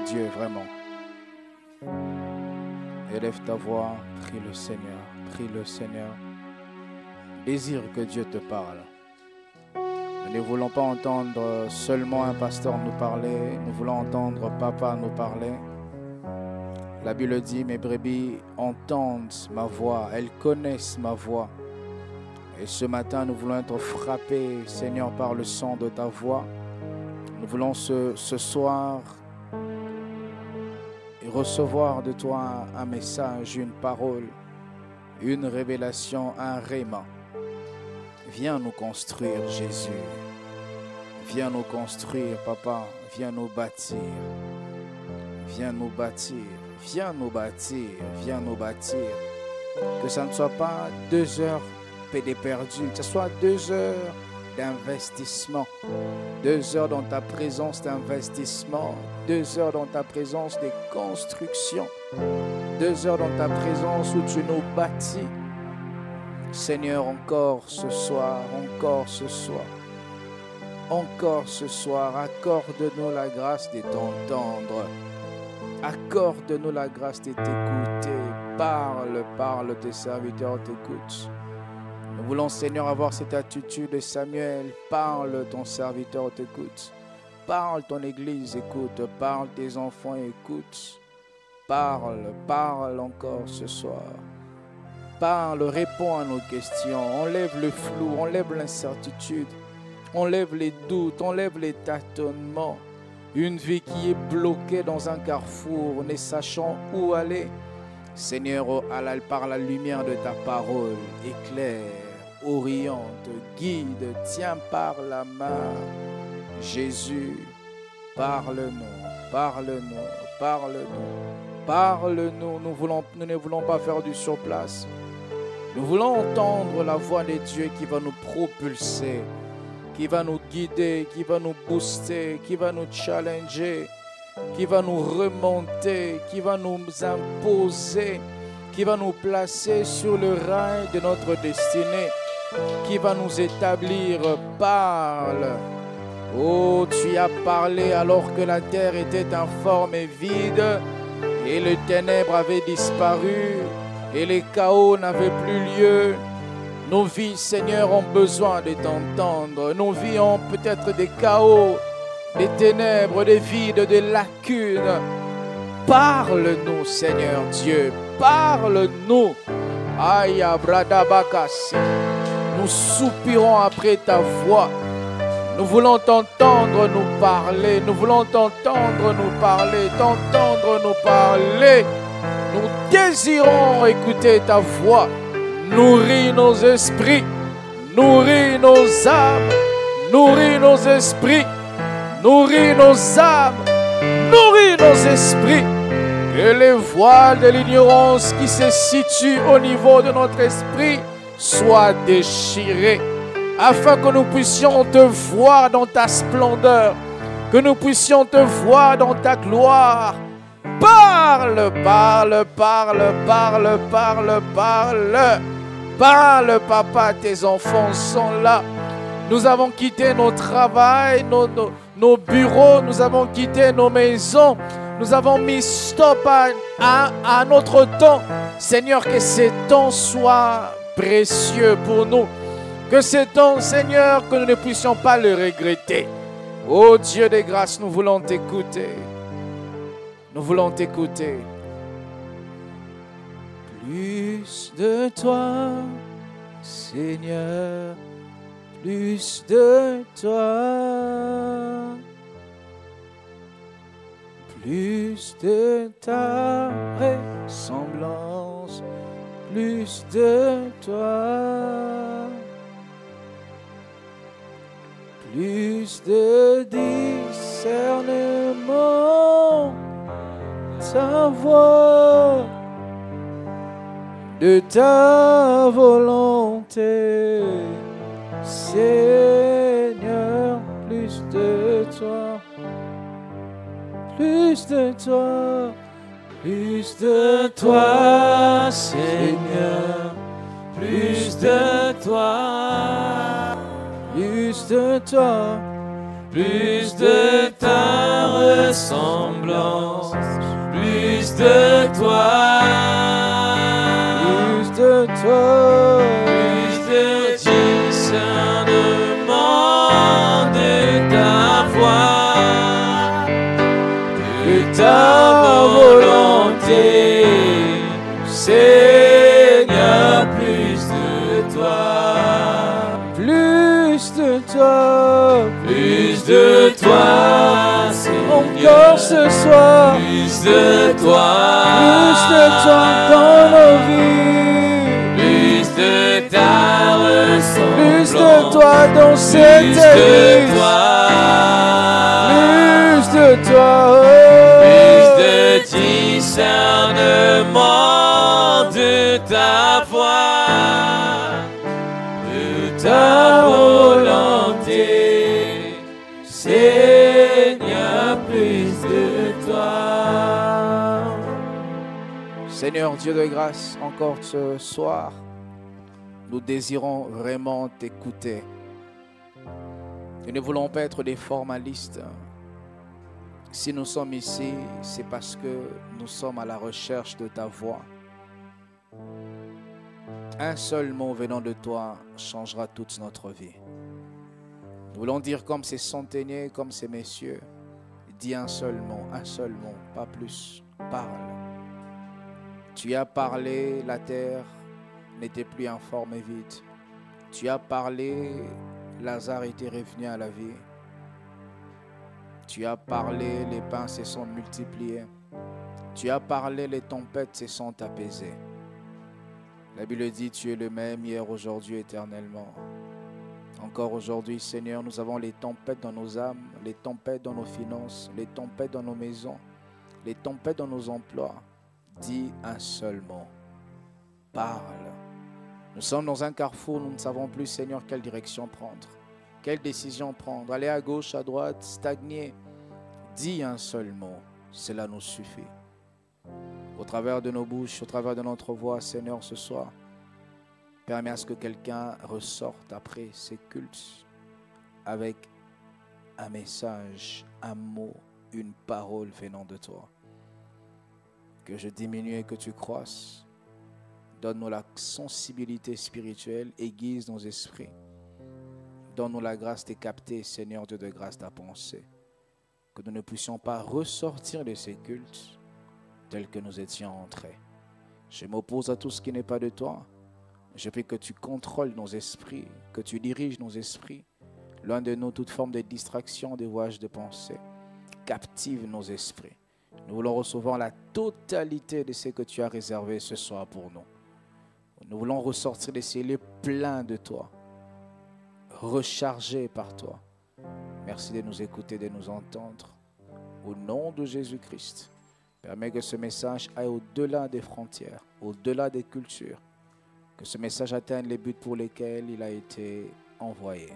Dieu, vraiment. Élève ta voix, prie le Seigneur, prie le Seigneur. Désire que Dieu te parle. Nous ne voulons pas entendre seulement un pasteur nous parler, nous voulons entendre Papa nous parler. La Bible dit, mes brebis entendent ma voix, elles connaissent ma voix. Et ce matin, nous voulons être frappés, Seigneur, par le son de ta voix. Nous voulons ce soir recevoir de toi un message, une parole, une révélation, un réma. Viens nous construire, Jésus. Viens nous construire, Papa. Viens nous bâtir. Viens nous bâtir. Viens nous bâtir. Viens nous bâtir. Que ça ne soit pas 2 heures perdues, que ce soit 2 heures d'investissement. 2 heures dans ta présence d'investissement. 2 heures dans ta présence de construction. 2 heures dans ta présence où tu nous bâtis. Seigneur, encore ce soir, encore ce soir, encore ce soir, accorde-nous la grâce de t'entendre. Accorde-nous la grâce de t'écouter. Parle, parle, tes serviteurs t'écoutent. Nous voulons, Seigneur, avoir cette attitude de Samuel. Parle, ton serviteur t'écoute. Parle, ton église écoute. Parle, tes enfants écoutent. Parle, parle encore ce soir. Parle, réponds à nos questions. Enlève le flou, enlève l'incertitude. Enlève les doutes, enlève les tâtonnements. Une vie qui est bloquée dans un carrefour, ne sachant où aller. Seigneur, par la lumière de ta parole, éclaire, oriente, guide, tiens par la main. Jésus, parle-nous, parle-nous, parle-nous, parle-nous. Nous ne voulons pas faire du surplace. Nous voulons entendre la voix de Dieu qui va nous propulser, qui va nous guider, qui va nous booster, qui va nous challenger, qui va nous remonter, qui va nous imposer, qui va nous placer sur le rail de notre destinée, qui va nous établir. Parle. Oh, tu as parlé alors que la terre était informe et vide, et les ténèbres avaient disparu, et les chaos n'avaient plus lieu. Nos vies, Seigneur, ont besoin de t'entendre. Nos vies ont peut-être des chaos, des ténèbres, des vides, des lacunes. Parle-nous, Seigneur Dieu. Parle-nous. Aïe, Abradabakasi. Nous soupirons après ta voix. Nous voulons t'entendre nous parler. Nous voulons t'entendre nous parler. T'entendre nous parler. Nous désirons écouter ta voix. Nourris nos esprits. Nourris nos âmes. Nourris nos esprits. Nourris nos âmes. Nourris nos esprits. Que les voiles de l'ignorance qui se situent au niveau de notre esprit soient déchirées, afin que nous puissions te voir dans ta splendeur, que nous puissions te voir dans ta gloire. Parle, parle, parle, parle, parle, parle. Parle, Papa, tes enfants sont là. Nous avons quitté nos travails, nos bureaux, nous avons quitté nos maisons. Nous avons mis stop à notre temps. Seigneur, que ces temps soient précieux pour nous. Que ces temps, Seigneur, que nous ne puissions pas le regretter. Ô Dieu de grâce, nous voulons t'écouter. Nous voulons t'écouter. Plus de toi, Seigneur, plus de toi. Plus de ta ressemblance, plus de toi. Plus de discernement, ta voix, de ta volonté, Seigneur, plus de toi, plus de toi, plus de toi, Seigneur, plus de toi, plus de toi, plus de ta ressemblance, plus de toi, plus de toi, plus de discernement de ta voix, de ta volonté, Seigneur, plus de toi. plus de toi, Plus de toi, Seigneur. encore ce soir, Plus de toi. plus de toi dans nos vies, Plus de ta ressemblance. plus de toi dans cette Plus de église, toi. plus de toi, Plus de discernement de ta voix, de ta volonté, Seigneur, plus de toi. Seigneur Dieu de grâce, encore ce soir, nous désirons vraiment t'écouter. Nous ne voulons pas être des formalistes. Si nous sommes ici, c'est parce que nous sommes à la recherche de ta voix. Un seul mot venant de toi changera toute notre vie. Nous voulons dire comme ces centeniers, comme ces messieurs, dis un seul mot, pas plus. Parle. Tu as parlé, la terre n'était plus informe et vide. Tu as parlé, Lazare était revenu à la vie. Tu as parlé, les pains se sont multipliés. Tu as parlé, les tempêtes se sont apaisées. La Bible dit, tu es le même hier, aujourd'hui, éternellement. Encore aujourd'hui, Seigneur, nous avons les tempêtes dans nos âmes, les tempêtes dans nos finances, les tempêtes dans nos maisons, les tempêtes dans nos emplois. Dis un seul mot. Parle. Nous sommes dans un carrefour, nous ne savons plus, Seigneur, quelle direction prendre. Quelle décision prendre? Aller à gauche, à droite, stagner. Dis un seul mot, cela nous suffit. Au travers de nos bouches, au travers de notre voix, Seigneur, ce soir, permets à ce que quelqu'un ressorte après ces cultes avec un message, un mot, une parole venant de toi. Que je diminue et que tu croisses. Donne-nous la sensibilité spirituelle, aiguise nos esprits. Donne-nous la grâce de capter, Seigneur Dieu de grâce, ta pensée. Que nous ne puissions pas ressortir de ces cultes tels que nous étions entrés. Je m'oppose à tout ce qui n'est pas de toi. Je prie que tu contrôles nos esprits, que tu diriges nos esprits. Loin de nous, toute forme de distraction, de voyage de pensée. Captive nos esprits. Nous voulons recevoir la totalité de ce que tu as réservé ce soir pour nous. Nous voulons ressortir de ces lieux pleins de toi. Rechargés par toi. Merci de nous écouter, de nous entendre. Au nom de Jésus-Christ, permets que ce message aille au-delà des frontières, au-delà des cultures. Que ce message atteigne les buts pour lesquels il a été envoyé.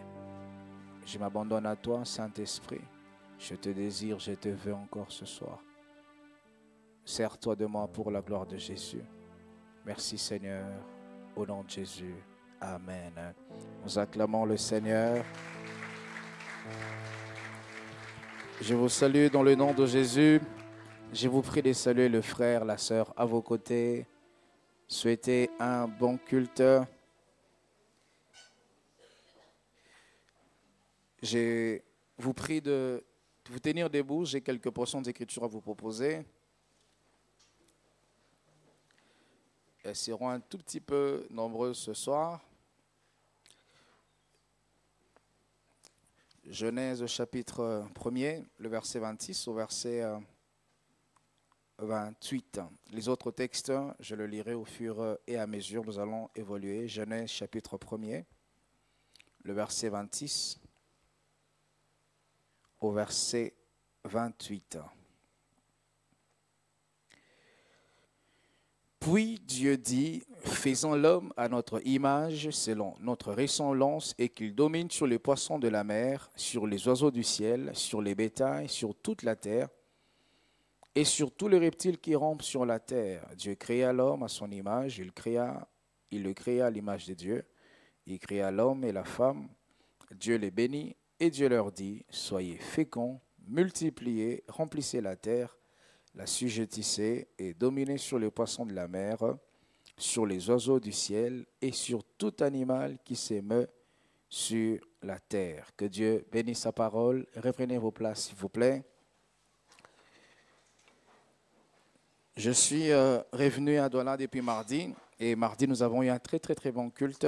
Je m'abandonne à toi, Saint-Esprit. Je te désire, je te veux encore ce soir. Sers-toi de moi pour la gloire de Jésus. Merci Seigneur, au nom de Jésus. Amen. Nous acclamons le Seigneur. Je vous salue dans le nom de Jésus. Je vous prie de saluer le frère, la sœur à vos côtés. Souhaitez un bon culte. Je vous prie de vous tenir debout. J'ai quelques portions d'écriture à vous proposer. Elles seront un tout petit peu nombreuses ce soir. Genèse chapitre 1er, le verset 26 au verset 28. Les autres textes, je le lirai au fur et à mesure. Nous allons évoluer. Genèse chapitre 1er, le verset 26 au verset 28. Puis Dieu dit, faisons l'homme à notre image, selon notre ressemblance, et qu'il domine sur les poissons de la mer, sur les oiseaux du ciel, sur les bétails, sur toute la terre, et sur tous les reptiles qui rampent sur la terre. Dieu créa l'homme à son image, il le créa à l'image de Dieu. Il créa l'homme et la femme. Dieu les bénit, Et Dieu leur dit, soyez féconds, multipliez, remplissez la terre, l'assujettissez et dominez sur les poissons de la mer, sur les oiseaux du ciel et sur tout animal qui s'émeut sur la terre. Que Dieu bénisse sa parole. Reprenez vos places, s'il vous plaît. Je suis revenu à Douala depuis mardi. Et mardi, nous avons eu un très, très, très bon culte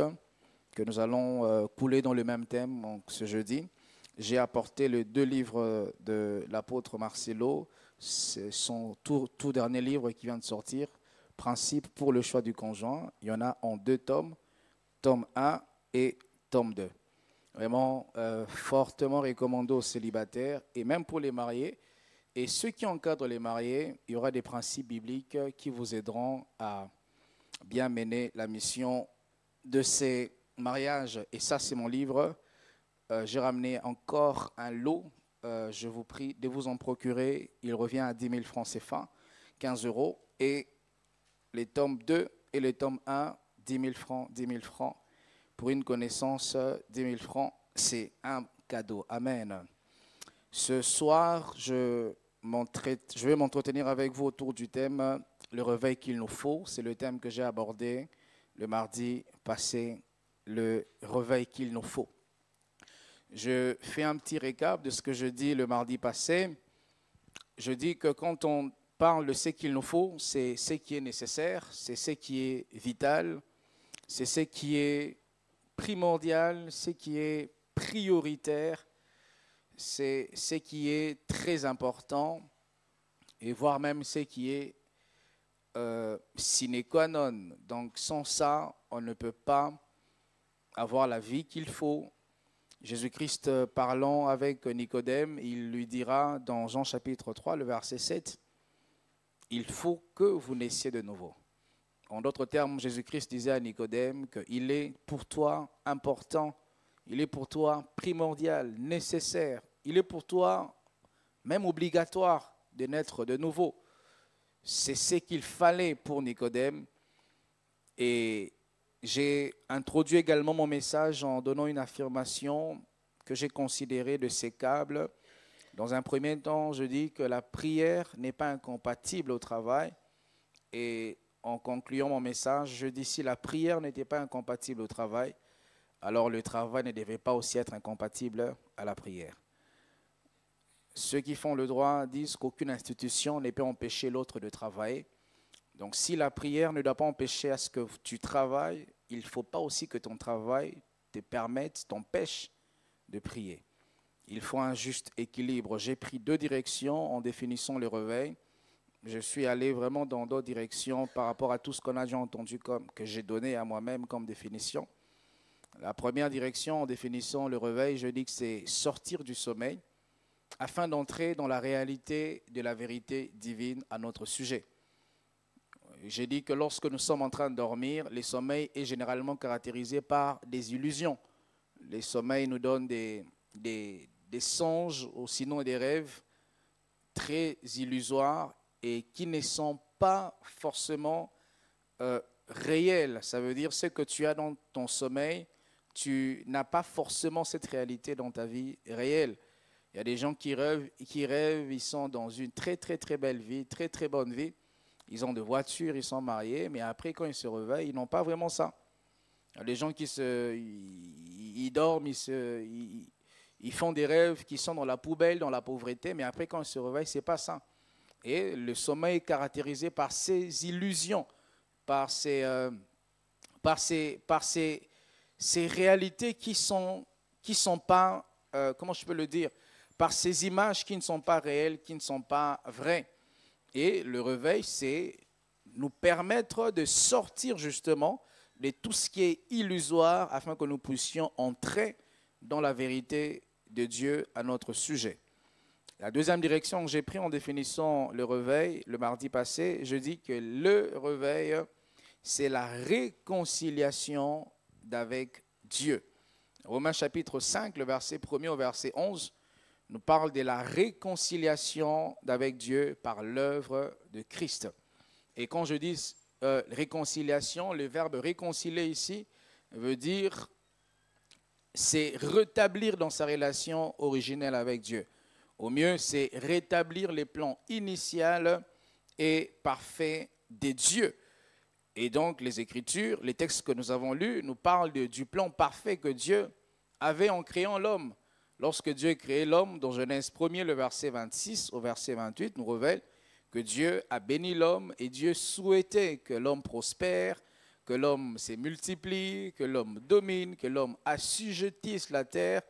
que nous allons couler dans le même thème donc, ce jeudi. J'ai apporté les 2 livres de l'apôtre Marcelo. C'est son tout dernier livre qui vient de sortir. Principe pour le choix du conjoint. Il y en a en 2 tomes. Tome 1 et tome 2. Vraiment fortement recommandé aux célibataires et même pour les mariés. Et ceux qui encadrent les mariés, il y aura des principes bibliques qui vous aideront à bien mener la mission de ces mariages. Et ça, c'est mon livre. J'ai ramené encore un lot. Je vous prie de vous en procurer. Il revient à 10 000 francs CFA, 15 €. Et les tomes 2 et les tomes 1, 10 000 francs, 10 000 francs. Pour une connaissance, 10 000 francs, c'est un cadeau. Amen. Ce soir, je vais m'entretenir avec vous autour du thème « Le réveil qu'il nous faut ». C'est le thème que j'ai abordé le mardi passé, le réveil qu'il nous faut. Je fais un petit récap de ce que je dis le mardi passé. Je dis que quand on parle de ce qu'il nous faut, c'est ce qui est nécessaire, c'est ce qui est vital, c'est ce qui est primordial, ce qui est prioritaire, c'est ce qui est très important et voire même ce qui est sine qua non. Donc sans ça, on ne peut pas avoir la vie qu'il faut. Jésus-Christ parlant avec Nicodème, il lui dira dans Jean chapitre 3, le verset 7, « Il faut que vous naissiez de nouveau ». En d'autres termes, Jésus-Christ disait à Nicodème qu'il est pour toi important, il est pour toi primordial, nécessaire, il est pour toi même obligatoire de naître de nouveau. C'est ce qu'il fallait pour Nicodème. Et j'ai introduit également mon message en donnant une affirmation que j'ai considérée de ces câbles. Dans un premier temps, je dis que la prière n'est pas incompatible au travail. Et en concluant mon message, je dis si la prière n'était pas incompatible au travail, alors le travail ne devait pas aussi être incompatible à la prière. Ceux qui font le droit disent qu'aucune institution ne peut empêcher l'autre de travailler. Donc si la prière ne doit pas empêcher à ce que tu travailles, il ne faut pas aussi que ton travail te permette, t'empêche de prier. Il faut un juste équilibre. J'ai pris 2 directions en définissant le réveil. Je suis allé vraiment dans d'autres directions par rapport à tout ce qu'on a déjà entendu, que j'ai donné à moi-même comme définition. La première direction en définissant le réveil, je dis que c'est sortir du sommeil afin d'entrer dans la réalité de la vérité divine à notre sujet. J'ai dit que lorsque nous sommes en train de dormir, le sommeil est généralement caractérisé par des illusions. Le sommeil nous donne des songes ou sinon des rêves très illusoires et qui ne sont pas forcément réels. Ça veut dire ce que tu as dans ton sommeil, tu n'as pas forcément cette réalité dans ta vie réelle. Il y a des gens qui rêvent, ils sont dans une très très très belle vie, très très bonne vie. Ils ont des voitures, ils sont mariés, mais après quand ils se réveillent, ils n'ont pas vraiment ça. Il y a des gens qui ils dorment, ils font des rêves qui sont dans la poubelle, dans la pauvreté, mais après quand ils se réveillent, c'est pas ça. Et le sommeil est caractérisé par ces illusions, par ces réalités qui sont pas, comment je peux le dire, par ces images qui ne sont pas réelles, qui ne sont pas vraies. Et le réveil, c'est nous permettre de sortir justement de tout ce qui est illusoire afin que nous puissions entrer dans la vérité de Dieu à notre sujet. La deuxième direction que j'ai prise en définissant le réveil, le mardi passé, je dis que le réveil, c'est la réconciliation d'avec Dieu. Romains chapitre 5, le verset 1er au verset 11, nous parle de la réconciliation d'avec Dieu par l'œuvre de Christ. Et quand je dis réconciliation, le verbe réconcilier ici veut dire c'est rétablir dans sa relation originelle avec Dieu. Au mieux, c'est rétablir les plans initiaux et parfaits des dieux. Et donc, les Écritures, les textes que nous avons lus, nous parlent du plan parfait que Dieu avait en créant l'homme. Lorsque Dieu a créé l'homme, dans Genèse 1er, le verset 26 au verset 28, nous révèle que Dieu a béni l'homme et Dieu souhaitait que l'homme prospère, que l'homme se multiplie, que l'homme domine, que l'homme assujettisse la terre,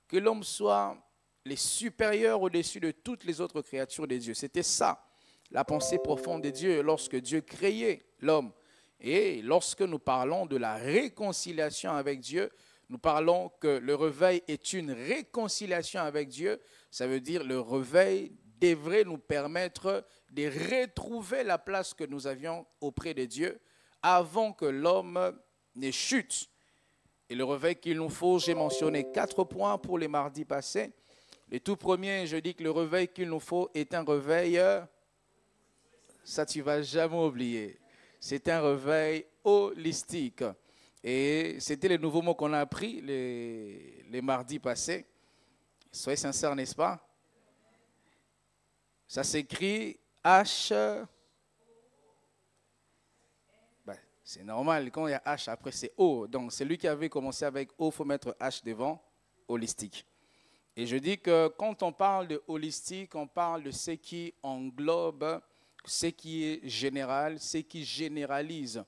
que l'homme soit les supérieurs au-dessus de toutes les autres créatures de Dieu. C'était ça, la pensée profonde de Dieu lorsque Dieu créait l'homme. Et lorsque nous parlons de la réconciliation avec Dieu, nous parlons que le réveil est une réconciliation avec Dieu. Ça veut dire le réveil devrait nous permettre de retrouver la place que nous avions auprès de Dieu avant que l'homme ne chute. Et le réveil qu'il nous faut, j'ai mentionné 4 points pour les mardis passés. Le tout premier, je dis que le réveil qu'il nous faut est un réveil, ça tu ne vas jamais oublier, c'est un réveil holistique. Et c'était les nouveaux mots qu'on a appris les mardis passés. Soyez sincères, n'est-ce pas? Ça s'écrit H. Ben, c'est normal, quand il y a H, après c'est O. Donc, celui qui avait commencé avec O, il faut mettre H devant, holistique. Et je dis que quand on parle de holistique, on parle de ce qui englobe, ce qui est général, ce qui généralise.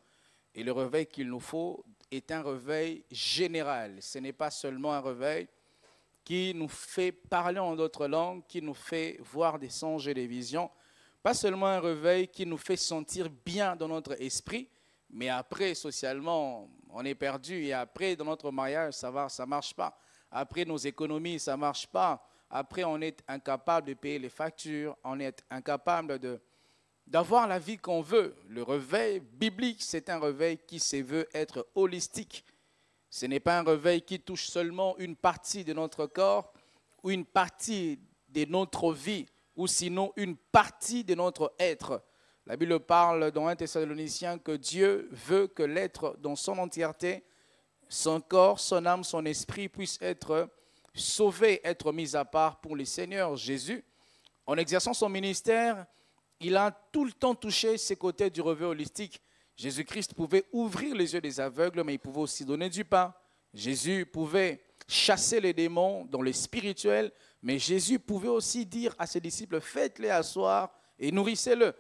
Et le réveil qu'il nous faut est un réveil général. Ce n'est pas seulement un réveil qui nous fait parler en d'autres langues, qui nous fait voir des songes et des visions. Pas seulement un réveil qui nous fait sentir bien dans notre esprit, mais après, socialement, on est perdu. Et après, dans notre mariage, ça ne marche pas. Après, nos économies, ça ne marche pas. Après, on est incapable de payer les factures. On est incapable d'avoir la vie qu'on veut. Le réveil biblique, c'est un réveil qui se veut être holistique. Ce n'est pas un réveil qui touche seulement une partie de notre corps ou une partie de notre vie ou sinon une partie de notre être. La Bible parle dans 1 Thessaloniciens que Dieu veut que l'être dans son entièreté, son corps, son âme, son esprit puisse être sauvé, être mis à part pour le Seigneur Jésus. En exerçant son ministère, il a tout le temps touché ces côtés du réveil holistique. Jésus-Christ pouvait ouvrir les yeux des aveugles, mais il pouvait aussi donner du pain. Jésus pouvait chasser les démons dans le spirituel, mais Jésus pouvait aussi dire à ses disciples, faites-les asseoir et nourrissez-le.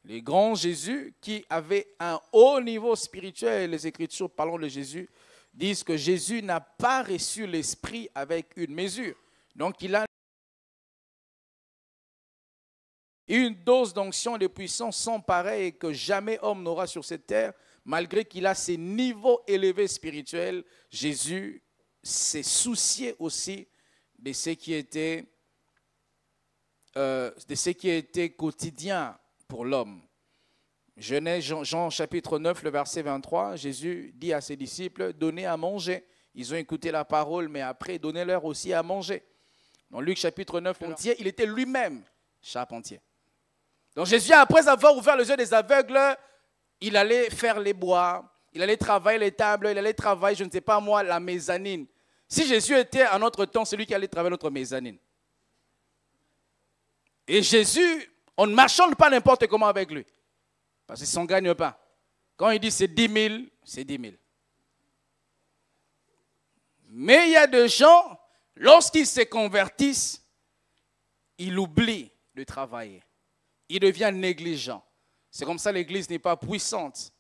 Les grands Jésus qui avaient un haut niveau spirituel, les Écritures parlant de Jésus, disent que Jésus n'a pas reçu l'Esprit avec une mesure. Donc il a une dose d'onction et de puissance sans pareil que jamais homme n'aura sur cette terre. Malgré qu'il a ces niveaux élevés spirituels, Jésus s'est soucié aussi de ce qui était quotidien pour l'homme. Jean chapitre 9, le verset 23, Jésus dit à ses disciples, donnez à manger. Ils ont écouté la parole, mais après, donnez-leur aussi à manger. Dans Luc chapitre 9, entier, il était lui-même charpentier. Donc Jésus, après avoir ouvert les yeux des aveugles, il allait faire les bois, il allait travailler les tables, il allait travailler, je ne sais pas moi, la mezzanine. Si Jésus était à notre temps, c'est lui qui allait travailler notre mezzanine. Et Jésus, on ne marchande pas n'importe comment avec lui. Parce qu'il ne s'en gagne pas. Quand il dit c'est 10 000, c'est 10 000. Mais il y a des gens, lorsqu'ils se convertissent, ils oublient de travailler. Ils deviennent négligents. C'est comme ça que l'Église n'est pas puissante.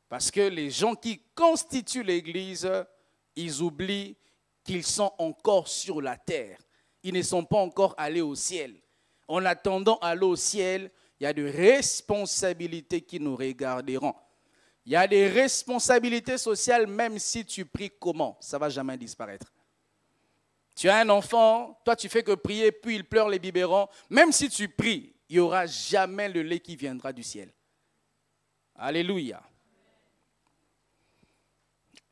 Parce que les gens qui constituent l'Église, ils oublient qu'ils sont encore sur la terre. Ils ne sont pas encore allés au ciel. En attendant aller au ciel, il y a des responsabilités qui nous regarderont. Il y a des responsabilités sociales, même si tu pries comment, ça ne va jamais disparaître. Tu as un enfant, toi tu fais que prier, puis il pleure les biberons. Même si tu pries, il n'y aura jamais le lait qui viendra du ciel. Alléluia.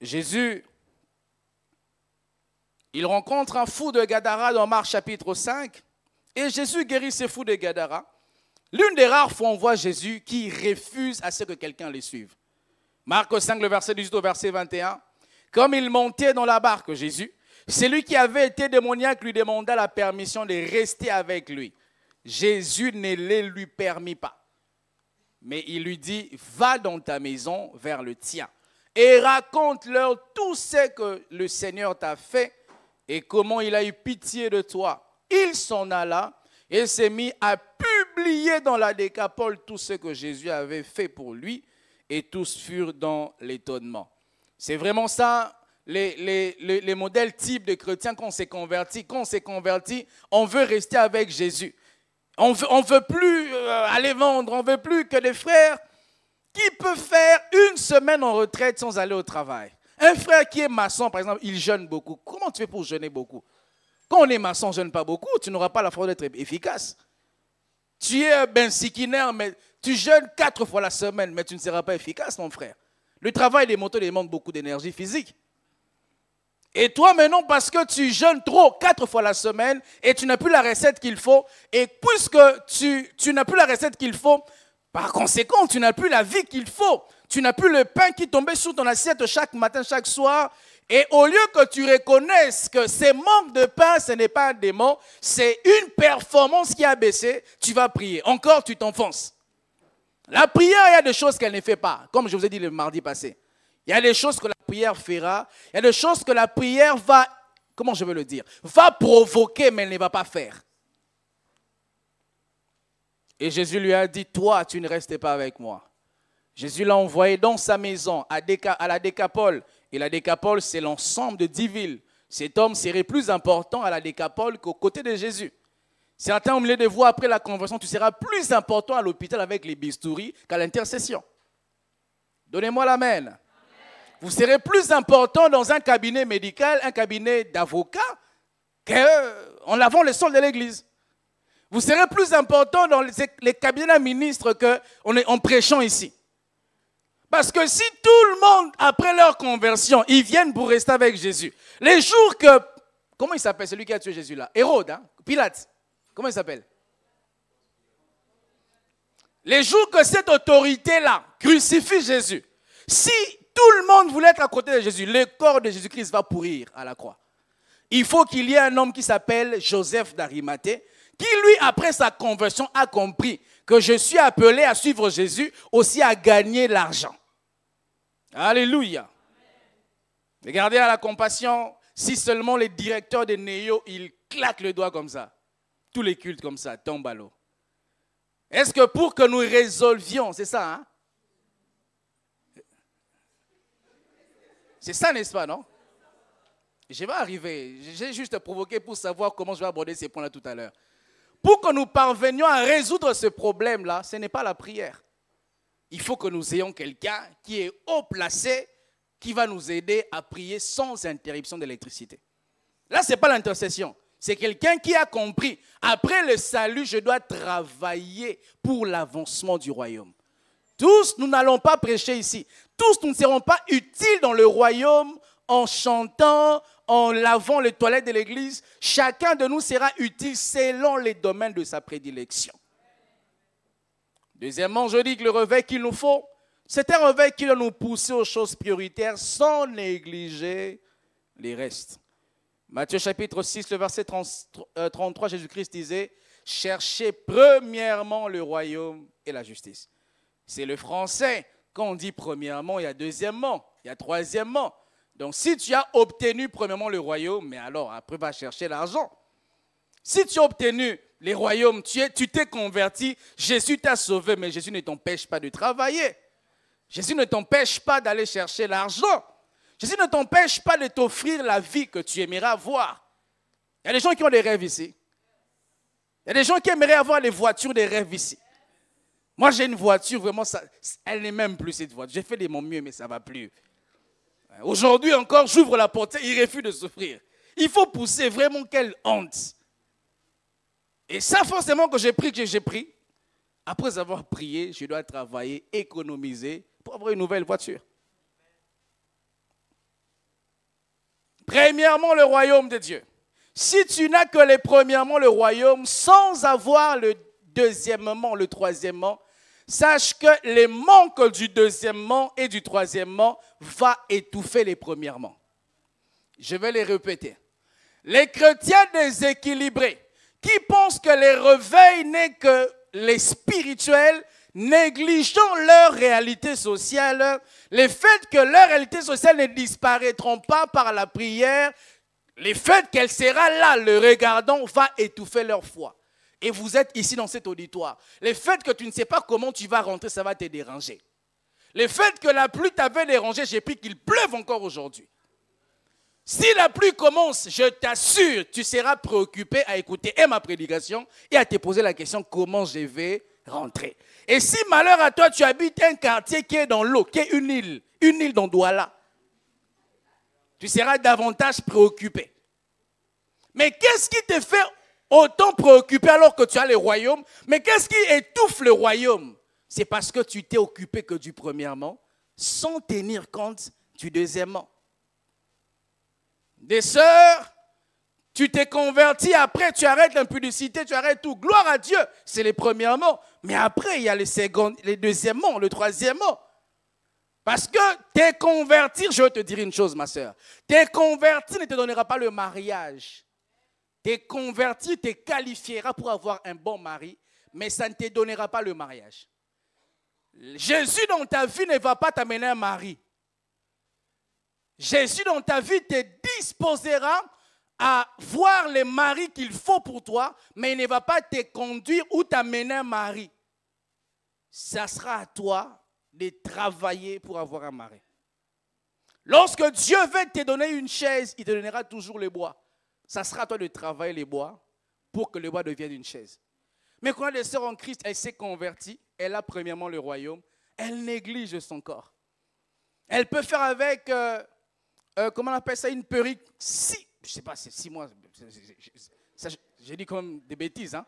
Jésus, il rencontre un fou de Gadara dans Marc chapitre 5. Et Jésus guérit ces fous de Gadara. L'une des rares fois on voit Jésus qui refuse à ce que quelqu'un les suive. Marc 5, le verset 18 au verset 21. Comme il montait dans la barque, Jésus, Celui qui avait été démoniaque lui demanda la permission de rester avec lui. Jésus ne le lui permit pas. Mais il lui dit, va dans ta maison vers le tien et raconte-leur tout ce que le Seigneur t'a fait et comment il a eu pitié de toi. Il s'en alla et s'est mis à publier dans la Décapole tout ce que Jésus avait fait pour lui et tous furent dans l'étonnement. C'est vraiment ça les modèles types de chrétiens qu'on s'est convertis. Quand on s'est converti, on veut rester avec Jésus. On veut plus aller vendre, on veut plus que des frères qui peuvent faire une semaine en retraite sans aller au travail. Un frère qui est maçon, par exemple, il jeûne beaucoup. Comment tu fais pour jeûner beaucoup? Quand on est maçon, on ne jeûne pas beaucoup, tu n'auras pas la force d'être efficace. Tu es bensikinaire, mais tu jeûnes 4 fois la semaine, mais tu ne seras pas efficace, mon frère. Le travail des motos demande beaucoup d'énergie physique. Et toi maintenant, parce que tu jeûnes trop 4 fois la semaine et tu n'as plus la recette qu'il faut, et puisque tu n'as plus la recette qu'il faut, par conséquent, tu n'as plus la vie qu'il faut. Tu n'as plus le pain qui tombait sur ton assiette chaque matin, chaque soir. Et au lieu que tu reconnaisses que ce manque de pain, ce n'est pas un démon, c'est une performance qui a baissé, tu vas prier. Encore, tu t'enfonces. La prière, il y a des choses qu'elle ne fait pas, comme je vous ai dit le mardi passé. Il y a des choses que la prière fera. Il y a des choses que la prière va, comment je veux le dire, va provoquer, mais elle ne va pas faire. Et Jésus lui a dit, toi, tu ne restes pas avec moi. Jésus l'a envoyé dans sa maison, à la Décapole. Et la Décapole, c'est l'ensemble de 10 villes. Cet homme serait plus important à la Décapole qu'aux côtés de Jésus. Certains ont mis de vous après la conversion, tu seras plus important à l'hôpital avec les bistouris qu'à l'intercession. Donnez-moi l'amen. Vous serez plus important dans un cabinet médical, un cabinet d'avocat, qu'en lavant le sol de l'église. Vous serez plus important dans les cabinets d'un ministre qu'en prêchant ici. Parce que si tout le monde, après leur conversion, ils viennent pour rester avec Jésus, les jours que... Comment il s'appelle celui qui a tué Jésus là? Hérode, hein? Pilate. Comment il s'appelle? Les jours que cette autorité-là crucifie Jésus, si tout le monde voulait être à côté de Jésus, le corps de Jésus-Christ va pourrir à la croix. Il faut qu'il y ait un homme qui s'appelle Joseph d'Arimathée, qui lui, après sa conversion, a compris que je suis appelé à suivre Jésus, aussi à gagner l'argent. Alléluia. Regardez à la compassion, si seulement les directeurs de Néo, ils claquent le doigt comme ça, tous les cultes comme ça, tombent à l'eau. Est-ce que pour que nous résolvions, c'est ça, hein? C'est ça, n'est-ce pas, non? Je vais arriver. J'ai juste provoqué pour savoir comment je vais aborder ces points-là tout à l'heure. Pour que nous parvenions à résoudre ce problème-là, ce n'est pas la prière. Il faut que nous ayons quelqu'un qui est haut placé, qui va nous aider à prier sans interruption d'électricité. Là, ce n'est pas l'intercession. C'est quelqu'un qui a compris. Après le salut, je dois travailler pour l'avancement du royaume. Tous, nous n'allons pas prêcher ici. Tous, nous ne serons pas utiles dans le royaume en chantant, en lavant les toilettes de l'église. Chacun de nous sera utile selon les domaines de sa prédilection. Deuxièmement, je dis que le réveil qu'il nous faut, c'est un réveil qui doit nous pousser aux choses prioritaires sans négliger les restes. Matthieu chapitre 6, le verset 33, Jésus-Christ disait « Cherchez premièrement le royaume et la justice ». C'est le français. Quand on dit premièrement, il y a deuxièmement, il y a troisièmement. Donc si tu as obtenu premièrement le royaume, mais alors après va chercher l'argent. Si tu as obtenu les royaumes, tu t'es converti, Jésus t'a sauvé, mais Jésus ne t'empêche pas de travailler. Jésus ne t'empêche pas d'aller chercher l'argent. Jésus ne t'empêche pas de t'offrir la vie que tu aimerais avoir. Il y a des gens qui ont des rêves ici. Il y a des gens qui aimeraient avoir les voitures des rêves ici. Moi, j'ai une voiture, vraiment, elle n'est même plus cette voiture. J'ai fait de mon mieux, mais ça ne va plus. Aujourd'hui encore, j'ouvre la porte, il refuse de s'offrir. Il faut pousser, vraiment, quelle honte. Et ça, forcément, que j'ai pris. Après avoir prié, je dois travailler, économiser pour avoir une nouvelle voiture. Premièrement, le royaume de Dieu. Si tu n'as que les premièrement le royaume, sans avoir le deuxièmement, le troisièmement, sache que les manques du deuxièmement et du troisièmement va étouffer les premièrement. Je vais les répéter. Les chrétiens déséquilibrés qui pensent que les réveils n'est que les spirituels, négligeant leur réalité sociale, le fait que leur réalité sociale ne disparaîtront pas par la prière, le fait qu'elle sera là, le regardant, va étouffer leur foi. Et vous êtes ici dans cet auditoire. Le fait que tu ne sais pas comment tu vas rentrer, ça va te déranger. Le fait que la pluie t'avait dérangé, j'ai pris qu'il pleuve encore aujourd'hui. Si la pluie commence, je t'assure, tu seras préoccupé à écouter ma prédication et à te poser la question comment je vais rentrer. Et si malheur à toi, tu habites un quartier qui est dans l'eau, qui est une île dans Douala, tu seras davantage préoccupé. Mais qu'est-ce qui te fait autant préoccupé alors que tu as le royaume? Mais qu'est-ce qui étouffe le royaume? C'est parce que tu t'es occupé que du premièrement, sans tenir compte du deuxièmement. Des sœurs, tu t'es converti, après tu arrêtes l'impudicité, tu arrêtes tout. Gloire à Dieu, c'est les premièrement. Mais après, il y a les deuxièmement, le troisièmement. Parce que t'es converti, je vais te dire une chose, ma sœur. T'es converti ne te donnera pas le mariage. T'es converti te qualifiera pour avoir un bon mari, mais ça ne te donnera pas le mariage. Jésus dans ta vie ne va pas t'amener un mari. Jésus dans ta vie te disposera à voir les maris qu'il faut pour toi, mais il ne va pas te conduire ou t'amener un mari. Ça sera à toi de travailler pour avoir un mari. Lorsque Dieu veut te donner une chaise, il te donnera toujours le bois. Ça sera à toi de travailler les bois pour que le bois devienne une chaise. Mais quand elle est sœur en Christ, elle s'est convertie, elle a premièrement le royaume, elle néglige son corps. Elle peut faire avec, comment on appelle ça, une perruque, je ne sais pas, c'est 6 mois, j'ai dit quand même des bêtises, hein.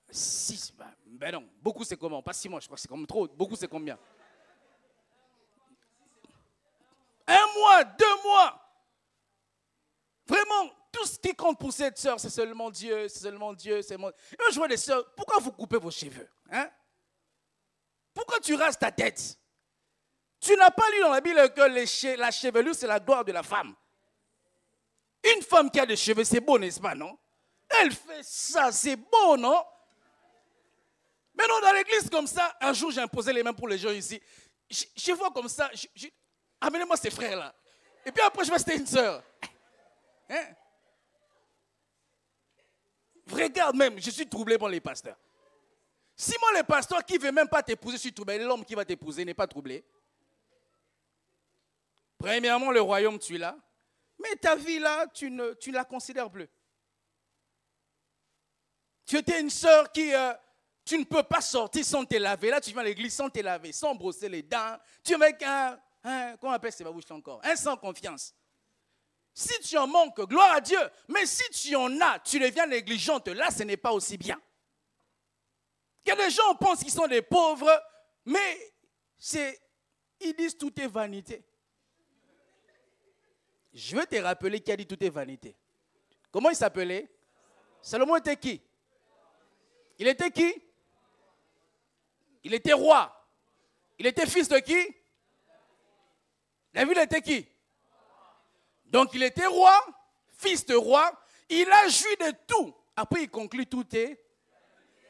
6, ben non, beaucoup c'est comment, pas 6 mois, je crois que c'est comme trop, beaucoup c'est combien? 1 mois, 2 mois. Vraiment, tout ce qui compte pour cette sœur, c'est seulement Dieu, c'est seulement Dieu, c'est seulement... Et moi, je vois des sœurs, pourquoi vous coupez vos cheveux, hein? Pourquoi tu rases ta tête? Tu n'as pas lu dans la Bible que la chevelure, c'est la gloire de la femme. Une femme qui a des cheveux, c'est beau, n'est-ce pas, non? Elle fait ça, c'est beau, non? Mais non, dans l'église comme ça, un jour, j'ai imposé les mains pour les gens ici. Je vois comme ça, amenez-moi ces frères-là. Et puis après, je vais citer une sœur. Hein? Regarde même, je suis troublé par les pasteurs. Si moi, le pasteur qui ne veut même pas t'épouser, je suis troublé. L'homme qui va t'épouser n'est pas troublé. Premièrement, le royaume, tu l'as. Mais ta vie là, tu ne la considères plus. Tu étais une sœur qui, tu ne peux pas sortir sans te laver. Là, tu viens à l'église sans te laver, sans brosser les dents. Tu es avec comment on appelle ça encore? Un sans confiance. Si tu en manques, gloire à Dieu. Mais si tu en as, tu deviens négligente. Là, ce n'est pas aussi bien. Il y a des gens qui pensent qu'ils sont des pauvres, mais ils disent tout est vanité. Je vais te rappeler qui a dit tout est vanité. Comment il s'appelait? Salomon était qui? Il était qui? Il était roi. Il était fils de qui? David était qui? Donc il était roi, fils de roi. Il a joui de tout. Après il conclut tout est.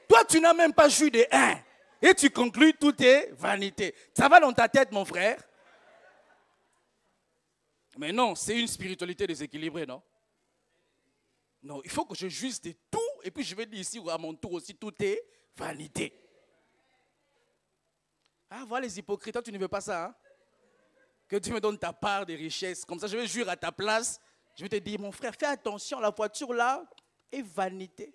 Toi tu n'as même pas joui de un. Et tu conclus tout est vanité. Ça va dans ta tête mon frère? Mais non, c'est une spiritualité déséquilibrée, non? Non, il faut que je jouisse de tout. Et puis je vais dire ici à mon tour aussi, tout est vanité. Ah, voilà les hypocrites. Toi, tu ne veux pas ça, hein? Que tu me donnes ta part des richesses. Comme ça, je vais jurer à ta place. Je vais te dire, mon frère, fais attention, la voiture là est vanité.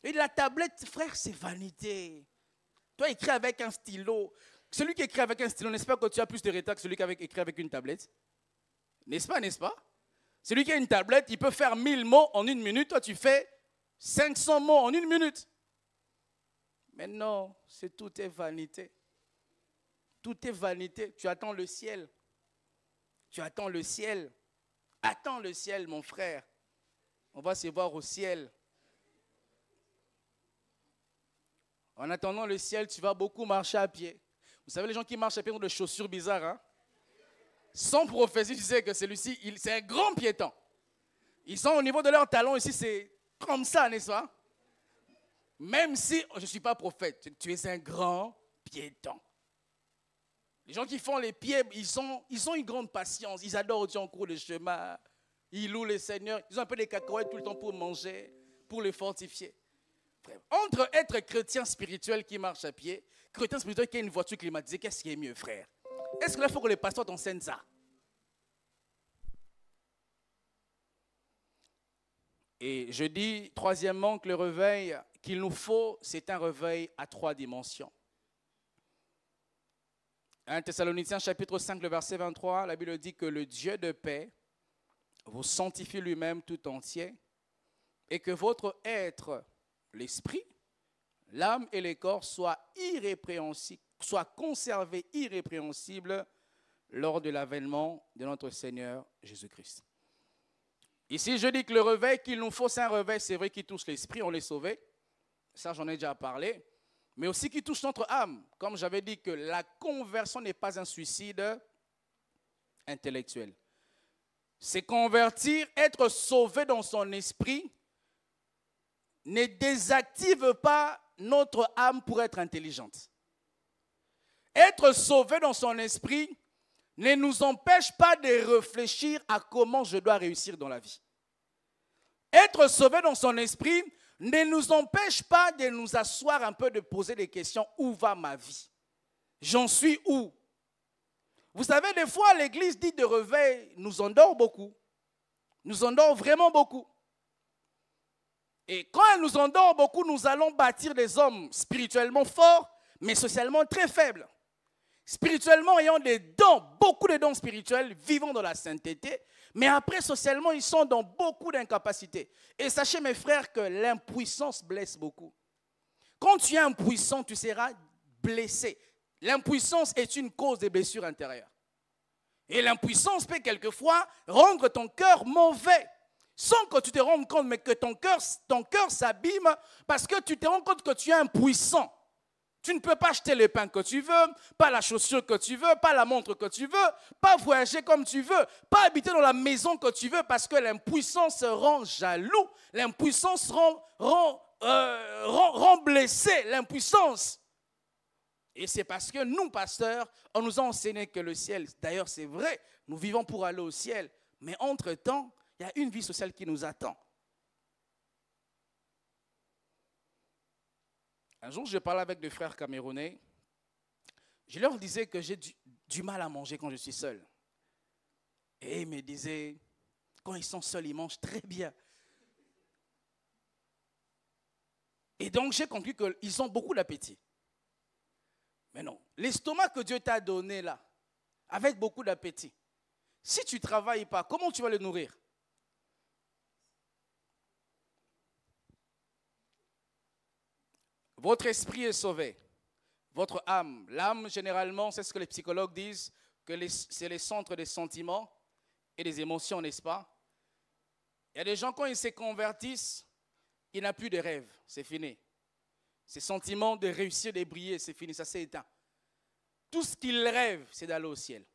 Et la tablette, frère, c'est vanité. Toi, écris avec un stylo. Celui qui écrit avec un stylo, n'est-ce pas que tu as plus de retard que celui qui écrit avec une tablette? N'est-ce pas, n'est-ce pas? Celui qui a une tablette, il peut faire 1000 mots en 1 minute. Toi, tu fais 500 mots en 1 minute. Mais non, tout est vanité. Tout est vanité. Tu attends le ciel. Tu attends le ciel. Attends le ciel, mon frère. On va se voir au ciel. En attendant le ciel, tu vas beaucoup marcher à pied. Vous savez, les gens qui marchent à pied ont des chaussures bizarres. Hein? Sans prophétie, tu sais que celui-ci, c'est un grand piéton. Ils sont au niveau de leurs talons ici, c'est comme ça, n'est-ce pas? Même si je ne suis pas prophète, tu es un grand piéton. Les gens qui font les pieds, ils ont une grande patience. Ils adorent Dieu en cours de chemin. Ils louent le Seigneur. Ils ont un peu des cacahuètes tout le temps pour manger, pour les fortifier. Entre être chrétien spirituel qui marche à pied, chrétien spirituel qui a une voiture climatisée, qu'est-ce qui est mieux, frère? Est-ce que là, il faut que les pasteurs t'enseignent ça? Et je dis, troisièmement, que le réveil qu'il nous faut, c'est un réveil à 3 dimensions. 1 Thessaloniciens chapitre 5, le verset 23, la Bible dit que le Dieu de paix vous sanctifie lui-même tout entier et que votre être, l'esprit, l'âme et le corps soient conservés irrépréhensibles lors de l'avènement de notre Seigneur Jésus-Christ. Ici, je dis que le réveil qu'il nous faut, c'est un réveil, c'est vrai, qui touche l'esprit, on est sauvé. Ça, j'en ai déjà parlé. Mais aussi qui touche notre âme. Comme j'avais dit que la conversion n'est pas un suicide intellectuel. C'est convertir, être sauvé dans son esprit, ne désactive pas notre âme pour être intelligente. Être sauvé dans son esprit ne nous empêche pas de réfléchir à comment je dois réussir dans la vie. Être sauvé dans son esprit ne nous empêche pas de nous asseoir un peu, de poser des questions. Où va ma vie? J'en suis où? Vous savez, des fois, l'église dite de réveil nous endort beaucoup. Nous endort vraiment beaucoup. Et quand elle nous endort beaucoup, nous allons bâtir des hommes spirituellement forts, mais socialement très faibles. Spirituellement, ayant des dons, beaucoup de dons spirituels, vivant dans la sainteté, mais après, socialement, ils sont dans beaucoup d'incapacités. Et sachez, mes frères, que l'impuissance blesse beaucoup. Quand tu es impuissant, tu seras blessé. L'impuissance est une cause des blessures intérieures. Et l'impuissance peut quelquefois rendre ton cœur mauvais, sans que tu te rendes compte, mais que ton cœur s'abîme parce que tu te rends compte que tu es impuissant. Tu ne peux pas acheter le pain que tu veux, pas la chaussure que tu veux, pas la montre que tu veux, pas voyager comme tu veux, pas habiter dans la maison que tu veux parce que l'impuissance rend jaloux, l'impuissance rend blessé, l'impuissance. Et c'est parce que nous, pasteurs, on nous a enseigné que le ciel, d'ailleurs c'est vrai, nous vivons pour aller au ciel, mais entre-temps, il y a une vie sociale qui nous attend. Un jour, je parlais avec des frères camerounais. Je leur disais que j'ai du mal à manger quand je suis seul. Et ils me disaient, quand ils sont seuls, ils mangent très bien. Et donc, j'ai conclu qu'ils ont beaucoup d'appétit. Mais non, l'estomac que Dieu t'a donné là, avec beaucoup d'appétit, si tu ne travailles pas, comment tu vas le nourrir? Votre esprit est sauvé. Votre âme. L'âme, généralement, c'est ce que les psychologues disent, que c'est le centre des sentiments et des émotions, n'est-ce pas? Il y a des gens, quand ils se convertissent, ils n'ont plus de rêves. C'est fini. Ces sentiments de réussir, de briller, c'est fini. Ça s'est éteint. Tout ce qu'ils rêvent, c'est d'aller au ciel.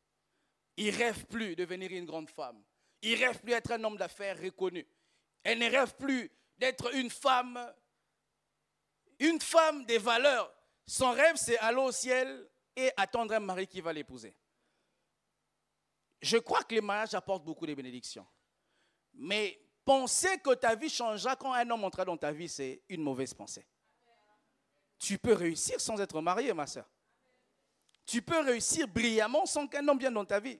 Ils ne rêvent plus de devenir une grande femme. Ils ne rêvent plus d'être un homme d'affaires reconnu. Elles ne rêvent plus d'être une femme des valeurs. Son rêve, c'est aller au ciel et attendre un mari qui va l'épouser. Je crois que les mariages apportent beaucoup de bénédictions. Mais penser que ta vie changera quand un homme entrera dans ta vie, c'est une mauvaise pensée. Tu peux réussir sans être marié, ma soeur. Tu peux réussir brillamment sans qu'un homme vienne dans ta vie.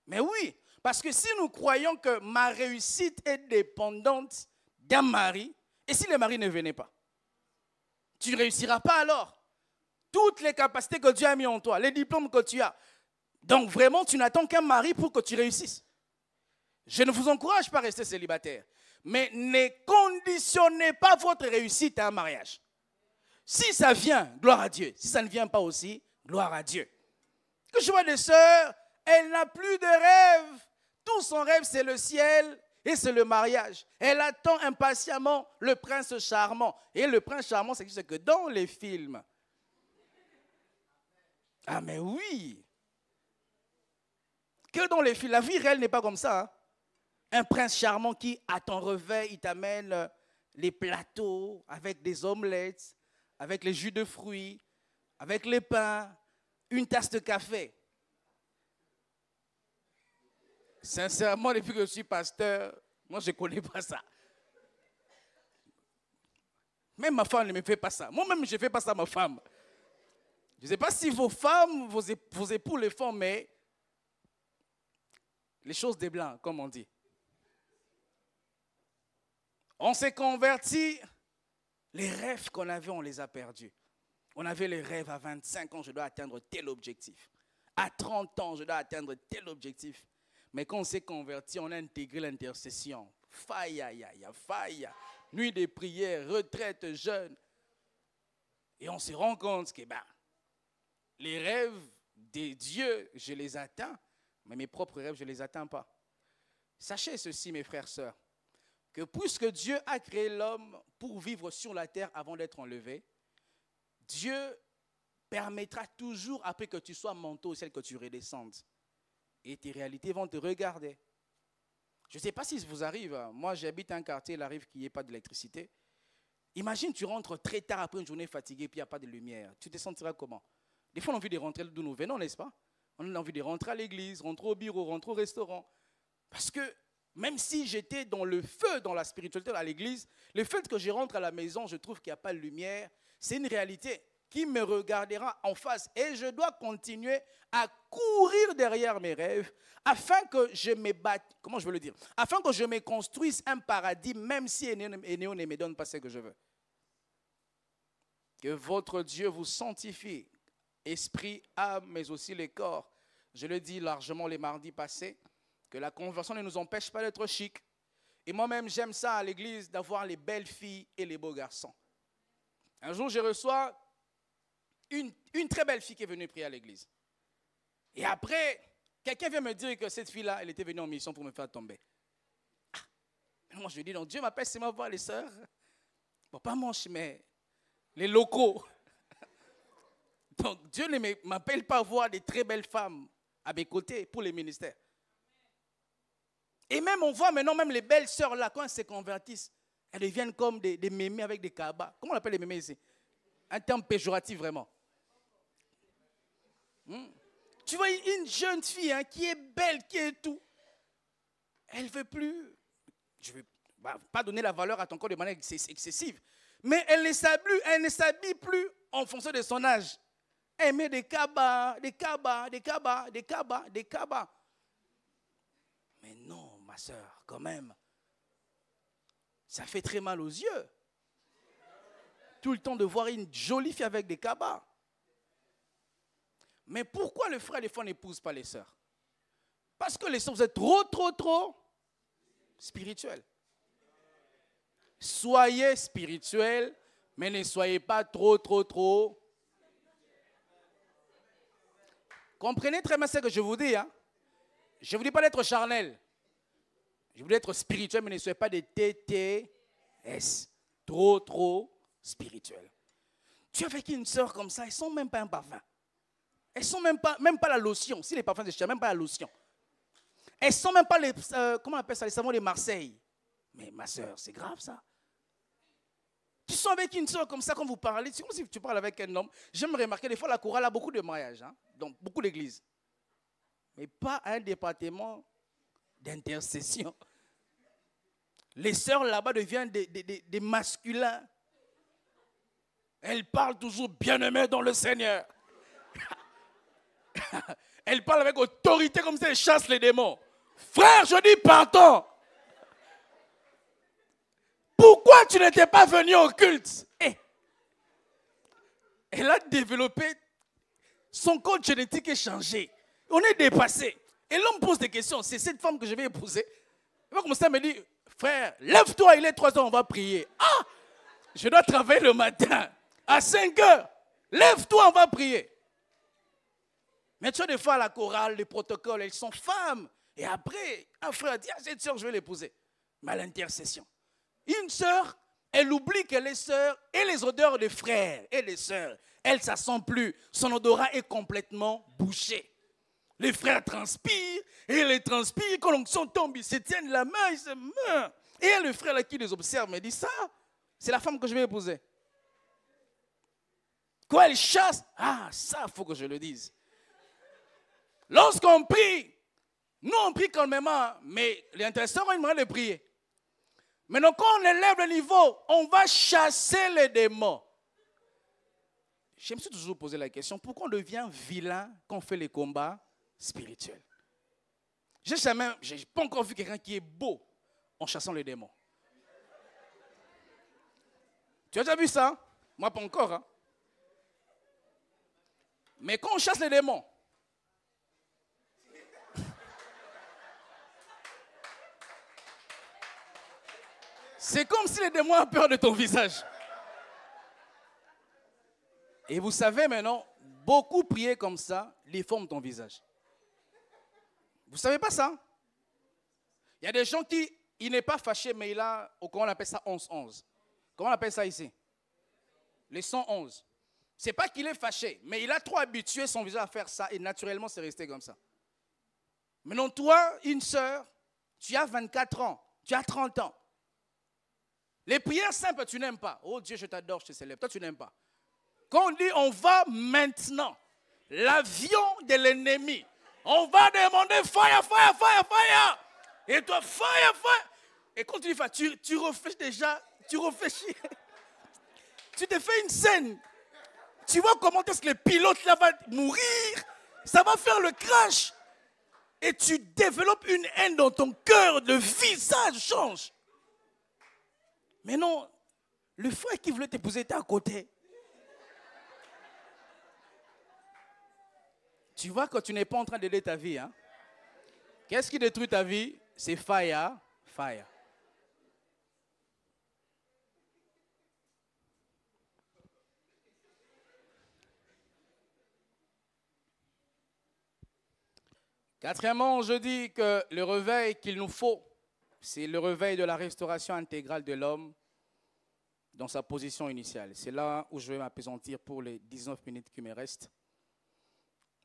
Mais oui, parce que si nous croyons que ma réussite est dépendante d'un mari, et si le mari ne venait pas, tu ne réussiras pas alors. Toutes les capacités que Dieu a mis en toi, les diplômes que tu as. Donc vraiment, tu n'attends qu'un mari pour que tu réussisses. Je ne vous encourage pas à rester célibataire. Mais ne conditionnez pas votre réussite à un mariage. Si ça vient, gloire à Dieu. Si ça ne vient pas aussi, gloire à Dieu. Que je vois des sœurs, elle n'a plus de rêve. Tout son rêve, c'est le ciel. Et c'est le mariage. Elle attend impatiemment le prince charmant. Et le prince charmant, c'est juste que dans les films. Ah mais oui. Que dans les films. La vie réelle n'est pas comme ça. Hein? Un prince charmant qui, à ton réveil, il t'amène les plateaux avec des omelettes, avec les jus de fruits, avec les pains, une tasse de café. Sincèrement, depuis que je suis pasteur, moi, je ne connais pas ça. Même ma femme ne me fait pas ça. Moi-même, je ne fais pas ça à ma femme. Je ne sais pas si vos femmes, vos époux le font, mais les choses des blancs, comme on dit. On s'est convertis, les rêves qu'on avait, on les a perdus. On avait les rêves à 25 ans, je dois atteindre tel objectif. À 30 ans, je dois atteindre tel objectif. Mais quand on s'est converti, on a intégré l'intercession. Faille, faille, nuit de prière, retraite, jeûne. Et on se rend compte que les rêves des dieux, je les atteins, mais mes propres rêves, je ne les atteins pas. Sachez ceci, mes frères et sœurs, que puisque Dieu a créé l'homme pour vivre sur la terre avant d'être enlevé, Dieu permettra toujours, après que tu sois monté au ciel, que tu redescendes. Et tes réalités vont te regarder. Je ne sais pas si ça vous arrive. Moi, j'habite un quartier, il arrive qu'il n'y ait pas d'électricité. Imagine, tu rentres très tard après une journée fatiguée, puis il n'y a pas de lumière. Tu te sentiras comment? Des fois, on a envie de rentrer d'où nous venons, n'est-ce pas? On a envie de rentrer à l'église, rentrer au bureau, rentrer au restaurant. Parce que même si j'étais dans le feu, dans la spiritualité à l'église, le fait que je rentre à la maison, je trouve qu'il n'y a pas de lumière, c'est une réalité qui me regardera en face. Et je dois continuer à courir derrière mes rêves afin que je me batte, comment je veux le dire, afin que je me construise un paradis, même si Énéo ne me donne pas ce que je veux. Que votre Dieu vous sanctifie, esprit, âme, mais aussi les corps. Je le dis largement les mardis passés, que la conversion ne nous empêche pas d'être chic. Et moi-même, j'aime ça à l'église, d'avoir les belles filles et les beaux garçons. Un jour, je reçois une très belle fille qui est venue prier à l'église. Et après, quelqu'un vient me dire que cette fille-là, elle était venue en mission pour me faire tomber. Moi, je dis, donc Dieu m'appelle seulement voir les sœurs. Bon, pas mon mais les locaux. Donc, Dieu ne m'appelle pas voir des très belles femmes à mes côtés pour les ministères. Et même, on voit maintenant, même les belles sœurs là, quand elles se convertissent, elles deviennent comme des mémés avec des cabas. Comment on appelle les mémés ici? Un terme péjoratif, vraiment. Tu vois, une jeune fille qui est belle, qui est tout. Elle ne veut plus, je ne vais pas donner la valeur à ton corps de manière excessive, mais elle ne s'habille plus en fonction de son âge. Elle met des cabas, des cabas, des cabas, des cabas, des cabas. Mais non, ma soeur, quand même, ça fait très mal aux yeux. Tout le temps de voir une jolie fille avec des cabas. Mais pourquoi le frère des fois n'épouse pas les sœurs? Parce que les sœurs, vous êtes trop spirituels. Soyez spirituels, mais ne soyez pas trop. Comprenez très bien ce que je vous dis. Je ne vous dis pas d'être charnel. Je vous dis d'être spirituel, mais ne soyez pas des TTS. Trop spirituel. Tu es avec une sœur comme ça, elles ne sont même pas un parfum. Elles ne sont même pas la lotion. Si les parfums, je ne même pas la lotion. Elles ne sont même pas les, comment on appelle ça, les savons de Marseille. Mais ma sœur, c'est grave ça. Tu sens avec une sœur comme ça, quand vous parlez, c'est comme si tu parles avec un homme. J'aime remarquer, des fois, la chorale a beaucoup de mariages, donc beaucoup d'églises. Mais pas un département d'intercession. Les sœurs là-bas deviennent des masculins. Elles parlent toujours bien-aimées dans le Seigneur. Elles parlent avec autorité comme si elles chassent les démons. Frère, je dis pardon. Pourquoi tu n'étais pas venu au culte? Elle a développé, son code génétique est changé. On est dépassé. Et l'homme pose des questions. C'est cette femme que je vais épouser. Elle va commencer à me dire, frère, lève-toi, il est 3 heures, on va prier. Ah, je dois travailler le matin. À 5 heures, lève-toi, on va prier. Mais tu vois, des fois, à la chorale, les protocoles, elles sont femmes. Et après, un frère dit, cette soeur, je vais l'épouser. Mais à l'intercession. Une sœur, elle oublie qu'elle est sœur et les odeurs des frères et des sœurs, elle ne sent plus. Son odorat est complètement bouché. Les frères transpirent, Et il transpire, quand l'onction tombe, ils se tiennent la main, ils se meurent. Et il y a le frère là qui les observe, me dit ça, c'est la femme que je vais épouser. Quand elle chasse, ah, ça, il faut que je le dise. Lorsqu'on prie, nous on prie calmement, mais les intercesseurs ont demandé de prier. Maintenant, quand on élève le niveau, on va chasser les démons. Je me suis toujours posé la question, pourquoi on devient vilain quand on fait les combats spirituels? Je n'ai pas encore vu quelqu'un qui est beau en chassant les démons. Tu as déjà vu ça? Moi, pas encore. Hein? Mais quand on chasse les démons, c'est comme si les démons ont peur de ton visage. Et vous savez maintenant, beaucoup prier comme ça, déforment ton visage. Vous ne savez pas ça? Il y a des gens qui, il n'est pas fâché, mais il a, comment on appelle ça, 11-11. Comment on appelle ça ici? Les 111. Ce n'est pas qu'il est fâché, mais il a trop habitué son visage à faire ça et naturellement, c'est resté comme ça. Maintenant, toi, une sœur, tu as 24 ans, tu as 30 ans. Les prières simples, tu n'aimes pas. Oh Dieu, je t'adore, je te célèbre. Toi, tu n'aimes pas. Quand on dit, on va maintenant, l'avion de l'ennemi, on va demander fire, fire, fire, fire. Et toi, fire, fire. Et quand tu dis fire, tu réfléchis déjà, tu réfléchis. Tu te fais une scène. Tu vois comment est-ce que le pilote là va mourir. Ça va faire le crash. Et tu développes une haine dans ton cœur, le visage change. Mais non, le frère qui voulait t'épouser était à côté. Tu vois que tu n'es pas en train d'aider ta vie. Hein? Qu'est-ce qui détruit ta vie? C'est fire, fire. Quatrièmement, je dis que le réveil qu'il nous faut, c'est le réveil de la restauration intégrale de l'homme dans sa position initiale. C'est là où je vais m'appesantir pour les 19 minutes qui me restent.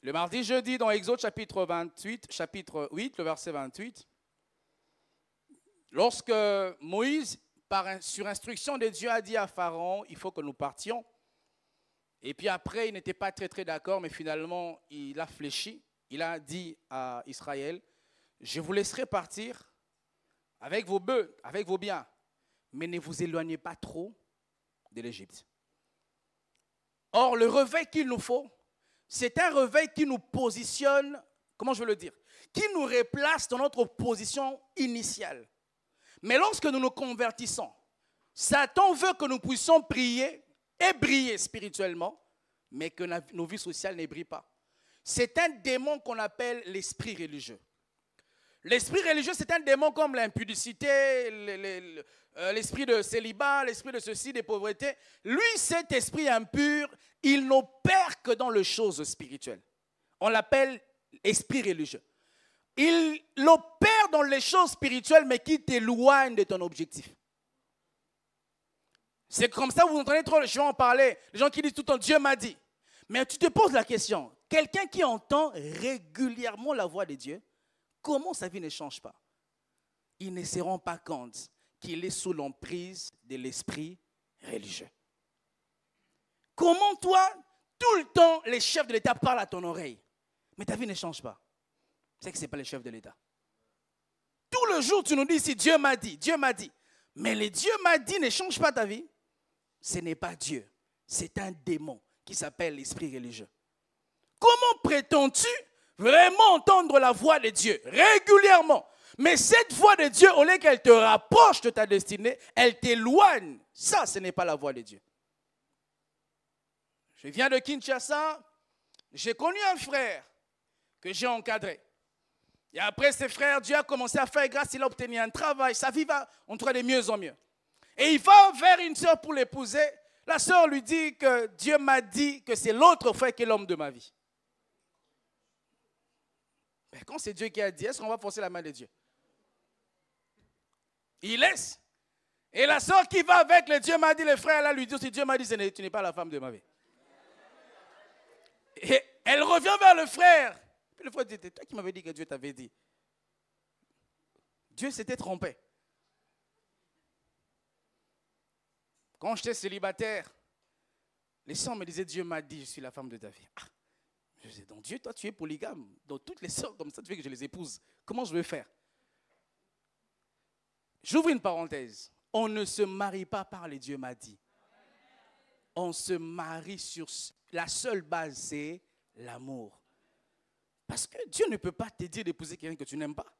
Le mardi, jeudi, dans Exode chapitre 8, le verset 28, lorsque Moïse, sur instruction de Dieu, a dit à Pharaon, il faut que nous partions. Et puis après, il n'était pas très d'accord, mais finalement, il a fléchi. Il a dit à Israël, je vous laisserai partir avec vos bœufs, avec vos biens, mais ne vous éloignez pas trop de l'Égypte. Or, le réveil qu'il nous faut, c'est un réveil qui nous positionne, comment je veux le dire, qui nous replace dans notre position initiale. Mais lorsque nous nous convertissons, Satan veut que nous puissions prier et briller spirituellement, mais que nos vies sociales ne brillent pas. C'est un démon qu'on appelle l'esprit religieux. L'esprit religieux, c'est un démon comme l'impudicité, l'esprit de célibat, l'esprit de ceci, de pauvreté. Lui, cet esprit impur, il n'opère que dans les choses spirituelles. On l'appelle esprit religieux. Il opère dans les choses spirituelles, mais qui t'éloigne de ton objectif. C'est comme ça, vous entendez trop les gens en parler, les gens qui disent tout le temps, Dieu m'a dit. Mais tu te poses la question, quelqu'un qui entend régulièrement la voix de Dieu, comment sa vie ne change pas? Ils ne se rendent pas compte qu'il est sous l'emprise de l'esprit religieux. Comment toi, tout le temps, les chefs de l'État parlent à ton oreille, mais ta vie ne change pas? C'est que ce n'est pas les chefs de l'État. Tout le jour, tu nous dis ici, Dieu m'a dit, Dieu m'a dit. Mais le Dieu m'a dit ne change pas ta vie. Ce n'est pas Dieu, c'est un démon qui s'appelle l'esprit religieux. Comment prétends-tu vraiment entendre la voix de Dieu régulièrement? Mais cette voix de Dieu, au lieu qu'elle te rapproche de ta destinée, elle t'éloigne. Ça, ce n'est pas la voix de Dieu. Je viens de Kinshasa, j'ai connu un frère que j'ai encadré. Et après ce frère, Dieu a commencé à faire grâce, il a obtenu un travail, sa vie va entrer de mieux en mieux. Et il va vers une sœur pour l'épouser. La sœur lui dit que Dieu m'a dit que c'est l'autre frère qui est l'homme de ma vie. Mais quand c'est Dieu qui a dit, est-ce qu'on va forcer la main de Dieu? Il laisse. Et la sœur qui va avec le Dieu m'a dit, le frère là lui dit aussi, Dieu m'a dit, tu n'es pas la femme de ma vie. Et elle revient vers le frère. Puis le frère dit, toi qui m'avais dit que Dieu t'avait dit. Dieu s'était trompé. Quand j'étais célibataire, les sœurs me disaient, Dieu m'a dit, je suis la femme de ta vie. Ah, je disais, donc Dieu, toi tu es polygame. Donc toutes les sœurs comme ça, tu veux que je les épouse. Comment je vais faire? J'ouvre une parenthèse. On ne se marie pas par les Dieu m'a dit. On se marie sur la seule base, c'est l'amour. Parce que Dieu ne peut pas te dire d'épouser quelqu'un que tu n'aimes pas.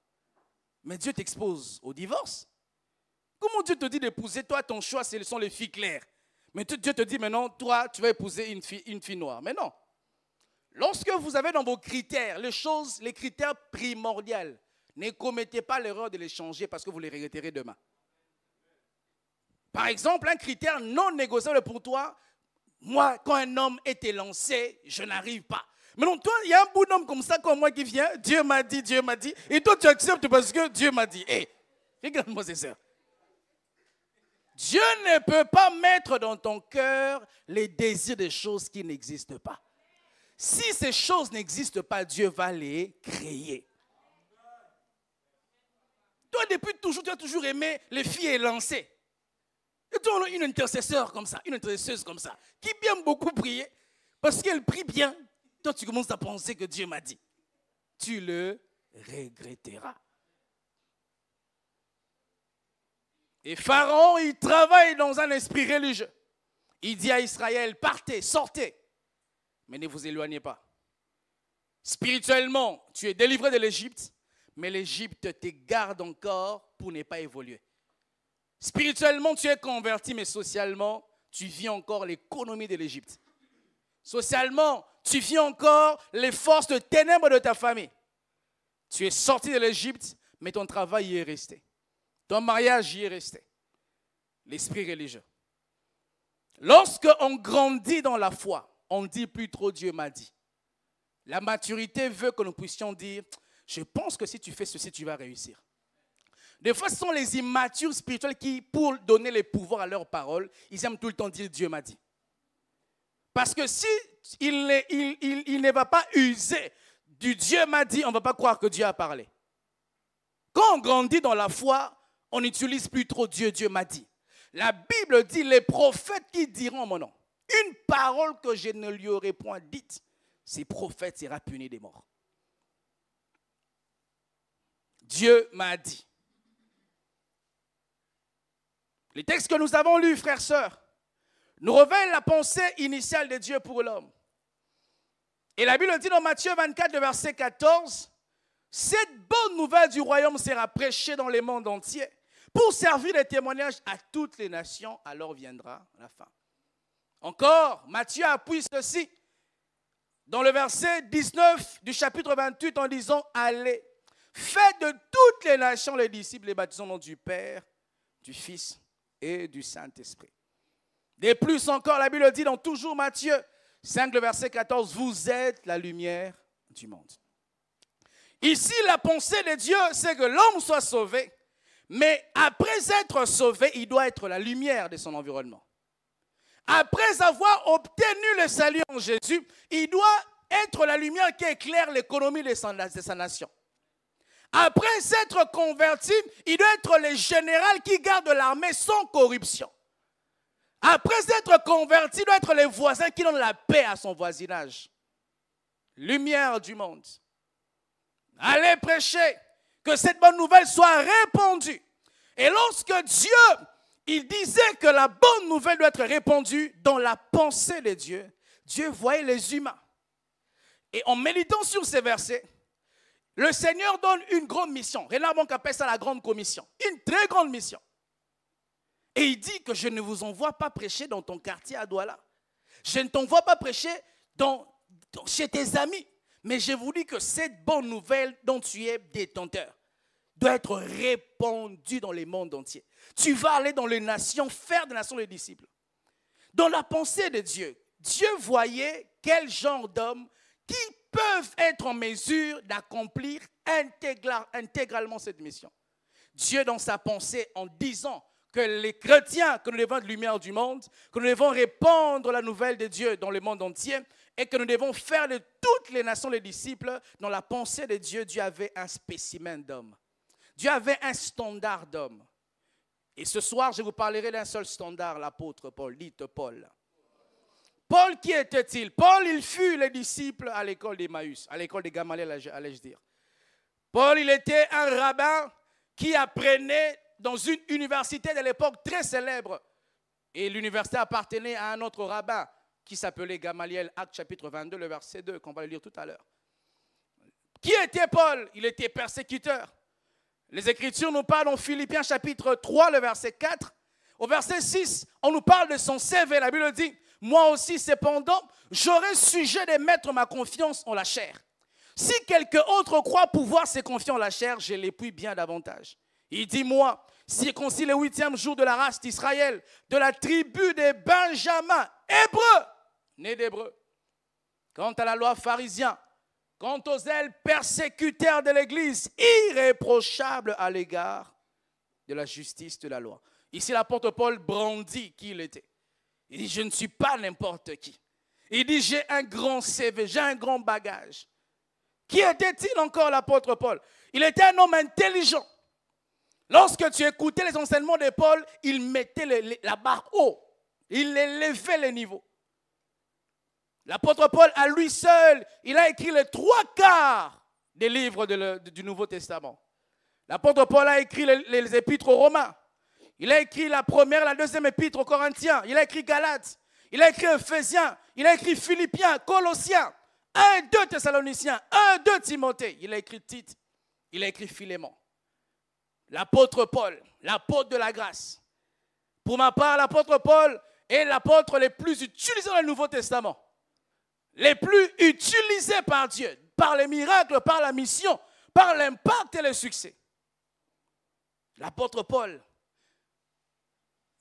Mais Dieu t'expose au divorce. Comment Dieu te dit d'épouser? Toi, ton choix, ce sont les filles claires. Mais Dieu te dit maintenant, toi, tu vas épouser une fille noire. Mais non. Lorsque vous avez dans vos critères les critères primordiaux, ne commettez pas l'erreur de les changer parce que vous les regretterez demain. Par exemple, un critère non négociable pour toi, moi, quand un homme est élancé, je n'arrive pas. Mais non, toi, il y a un bout d'homme comme ça, comme moi qui vient, Dieu m'a dit, et toi tu acceptes parce que Dieu m'a dit. Hé, regarde-moi ces sœurs. Dieu ne peut pas mettre dans ton cœur les désirs des choses qui n'existent pas. Si ces choses n'existent pas, Dieu va les créer. Toi, depuis toujours, tu as toujours aimé les filles élancées. Et toi, une intercesseuse comme ça, qui aime beaucoup prier, parce qu'elle prie bien. Toi, tu commences à penser que Dieu m'a dit. Tu le regretteras. Et Pharaon, il travaille dans un esprit religieux. Il dit à Israël, partez, sortez, mais ne vous éloignez pas. Spirituellement, tu es délivré de l'Égypte, mais l'Égypte te garde encore pour ne pas évoluer. Spirituellement, tu es converti, mais socialement, tu vis encore l'économie de l'Égypte. Socialement, tu vis encore les forces de ténèbres de ta famille. Tu es sorti de l'Égypte, mais ton travail y est resté. Ton mariage y est resté. L'esprit religieux. Lorsqu'on grandit dans la foi, on ne dit plus trop Dieu m'a dit. La maturité veut que nous puissions dire, je pense que si tu fais ceci, tu vas réussir. Des fois, ce sont les immatures spirituels qui, pour donner les pouvoirs à leurs paroles, ils aiment tout le temps dire Dieu m'a dit. Parce que si il ne va pas user du Dieu m'a dit, on ne va pas croire que Dieu a parlé. Quand on grandit dans la foi, on n'utilise plus trop Dieu m'a dit. La Bible dit, les prophètes qui diront mon nom, une parole que je ne lui aurai point dite, ces prophètes sera puni des morts. Dieu m'a dit. Les textes que nous avons lus, frères, sœurs, nous révèlent la pensée initiale de Dieu pour l'homme. Et la Bible dit dans Matthieu 24, verset 14, « Cette bonne nouvelle du royaume sera prêchée dans les mondes entiers pour servir de témoignage à toutes les nations, alors viendra la fin. » Encore, Matthieu appuie ceci dans le verset 19 du chapitre 28 en disant « Allez, faites de toutes les nations les disciples, les baptisons au nom du Père, du Fils et du Saint-Esprit. » De plus encore, la Bible dit dans toujours Matthieu 5, le verset 14, « Vous êtes la lumière du monde. » Ici, la pensée de Dieu, c'est que l'homme soit sauvé, mais après être sauvé, il doit être la lumière de son environnement. Après avoir obtenu le salut en Jésus, il doit être la lumière qui éclaire l'économie de sa nation. Après s'être converti, il doit être le général qui garde l'armée sans corruption. Après s'être converti, il doit être les voisins qui donnent la paix à son voisinage. Lumière du monde. Allez prêcher, que cette bonne nouvelle soit répandue. Et lorsque Dieu, il disait que la bonne nouvelle doit être répandue dans la pensée de Dieu, Dieu voyait les humains. Et en méditant sur ces versets, le Seigneur donne une grande mission. Renard Bonk appelle ça la grande commission. Une très grande mission. Et il dit que je ne vous envoie pas prêcher dans ton quartier à Douala. Je ne t'envoie pas prêcher chez tes amis. Mais je vous dis que cette bonne nouvelle dont tu es détenteur doit être répandue dans les mondes entiers. Tu vas aller dans les nations, faire des nations les disciples. Dans la pensée de Dieu, Dieu voyait quel genre d'hommes qui peuvent être en mesure d'accomplir intégralement cette mission. Dieu, dans sa pensée, en disant que les chrétiens, que nous devons être lumière du monde, que nous devons répandre la nouvelle de Dieu dans le monde entier et que nous devons faire de toutes les nations les disciples, dans la pensée de Dieu, Dieu avait un spécimen d'homme. Dieu avait un standard d'homme. Et ce soir, je vous parlerai d'un seul standard, l'apôtre Paul. Dites Paul. Paul, qui était-il? Paul, il fut le disciple à l'école d'Emmaüs, à l'école de Gamaliel, allais-je dire. Paul, il était un rabbin qui apprenait dans une université de l'époque très célèbre. Et l'université appartenait à un autre rabbin qui s'appelait Gamaliel, Actes chapitre 22, le verset 2, qu'on va le lire tout à l'heure. Qui était Paul? Il était persécuteur. Les Écritures nous parlent en Philippiens chapitre 3, le verset 4. Au verset 6, on nous parle de son CV. La Bible dit, « Moi aussi, cependant, j'aurai sujet de mettre ma confiance en la chair. Si quelqu'un autre croit pouvoir se confier en la chair, je l'appuie bien davantage. » Il dit, « Moi, circoncis le 8e jour de la race d'Israël, de la tribu de Benjamin, hébreu, né d'hébreu. Quant à la loi pharisien, quant aux zèles persécuteurs de l'Église, irréprochable à l'égard de la justice de la loi. » Ici, l'apôtre Paul brandit qui il était. Il dit, je ne suis pas n'importe qui. Il dit, j'ai un grand CV, j'ai un grand bagage. Qui était-il encore, l'apôtre Paul? Il était un homme intelligent. Lorsque tu écoutais les enseignements de Paul, il mettait la barre haut. Il élevait les niveaux. L'apôtre Paul, à lui seul, il a écrit les 3/4 des livres du Nouveau Testament. L'apôtre Paul a écrit les épîtres aux Romains. Il a écrit la première, la deuxième épître aux Corinthiens. Il a écrit Galates. Il a écrit Éphésiens. Il a écrit Philippiens, Colossiens, 1 et 2 Thessaloniciens, 1 et 2 Timothée. Il a écrit Tite. Il a écrit Philémon. L'apôtre Paul, l'apôtre de la grâce. Pour ma part, l'apôtre Paul est l'apôtre le plus utilisé dans le Nouveau Testament. Les plus utilisés par Dieu, par les miracles, par la mission, par l'impact et le succès. L'apôtre Paul.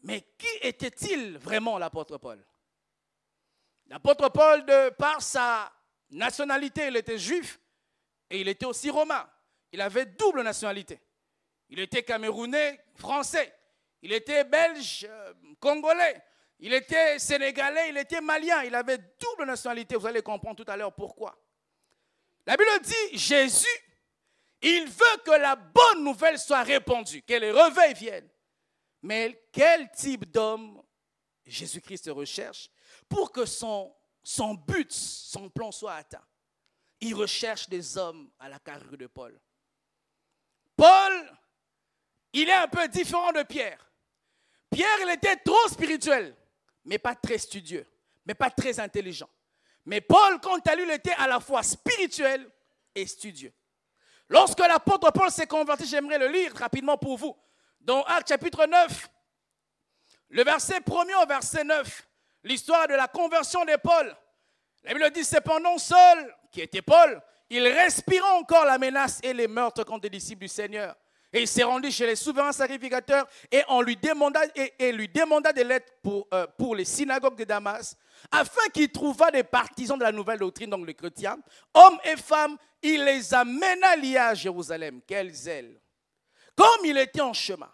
Mais qui était-il vraiment, l'apôtre Paul? L'apôtre Paul, par sa nationalité, il était juif et il était aussi romain. Il avait double nationalité. Il était camerounais, français. Il était belge, congolais. Il était sénégalais, il était malien. Il avait double nationalité. Vous allez comprendre tout à l'heure pourquoi. La Bible dit, Jésus, il veut que la bonne nouvelle soit répandue, que le réveil vienne. Mais quel type d'homme Jésus-Christ recherche pour que son but, son plan soit atteint? Il recherche des hommes à la carrure de Paul. Paul, il est un peu différent de Pierre. Pierre, il était trop spirituel, mais pas très studieux, mais pas très intelligent. Mais Paul, quant à lui, il était à la fois spirituel et studieux. Lorsque l'apôtre Paul s'est converti, j'aimerais le lire rapidement pour vous. Dans Actes chapitre 9, le verset 1er au verset 9, l'histoire de la conversion de Paul. La Bible dit, cependant Saul, qui était Paul, il respirait encore la menace et les meurtres contre les disciples du Seigneur. Et il s'est rendu chez les souverains sacrificateurs et on lui demanda, lui demanda des lettres pour les synagogues de Damas, afin qu'il trouvât des partisans de la nouvelle doctrine, donc les chrétiens, hommes et femmes, il les amena liés à Jérusalem. Quel zèle! Comme il était en chemin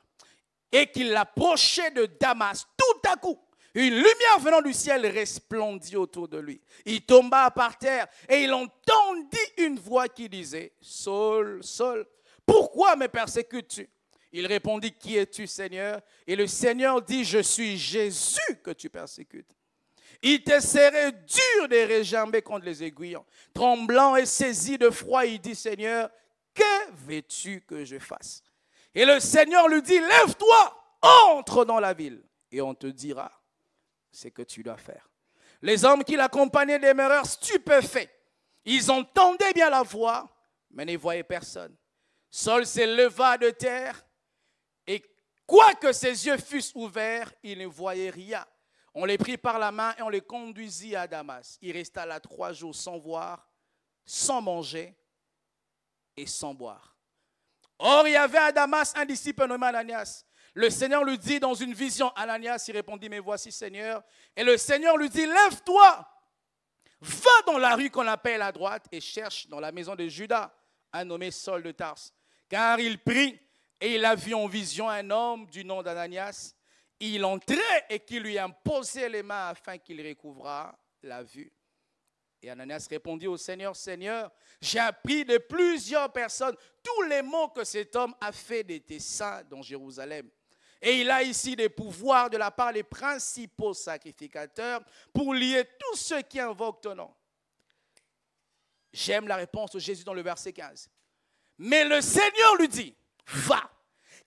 et qu'il approchait de Damas, tout à coup, une lumière venant du ciel resplendit autour de lui. Il tomba par terre et il entendit une voix qui disait, « Saul, Saul, pourquoi me persécutes-tu » Il répondit, « Qui es-tu, Seigneur » Et le Seigneur dit, « Je suis Jésus que tu persécutes. » Il te serait dur de réjamber contre les aiguillons. Tremblant et saisi de froid, il dit, « Seigneur, que veux-tu que je fasse » Et le Seigneur lui dit, lève-toi, entre dans la ville et on te dira ce que tu dois faire. Les hommes qui l'accompagnaient demeurèrent stupéfaits. Ils entendaient bien la voix, mais ne voyaient personne. Saul se leva de terre et quoique ses yeux fussent ouverts, il ne voyait rien. On les prit par la main et on les conduisit à Damas. Il resta là 3 jours sans voir, sans manger et sans boire. Or, il y avait à Damas un disciple nommé Ananias. Le Seigneur lui dit dans une vision, Ananias, il répondit, mais voici Seigneur. Et le Seigneur lui dit, lève-toi, va dans la rue qu'on appelle à droite et cherche dans la maison de Judas un nommé Saul de Tarse. Car il prit et il a vu en vision un homme du nom d'Ananias. Il entrait et qui lui imposait les mains afin qu'il recouvrât la vue. Et Ananias répondit au Seigneur, Seigneur, j'ai appris de plusieurs personnes tous les maux que cet homme a fait de tes saints dans Jérusalem. Et il a ici des pouvoirs de la part des principaux sacrificateurs pour lier tous ceux qui invoquent ton nom. J'aime la réponse de Jésus dans le verset 15. Mais le Seigneur lui dit, va,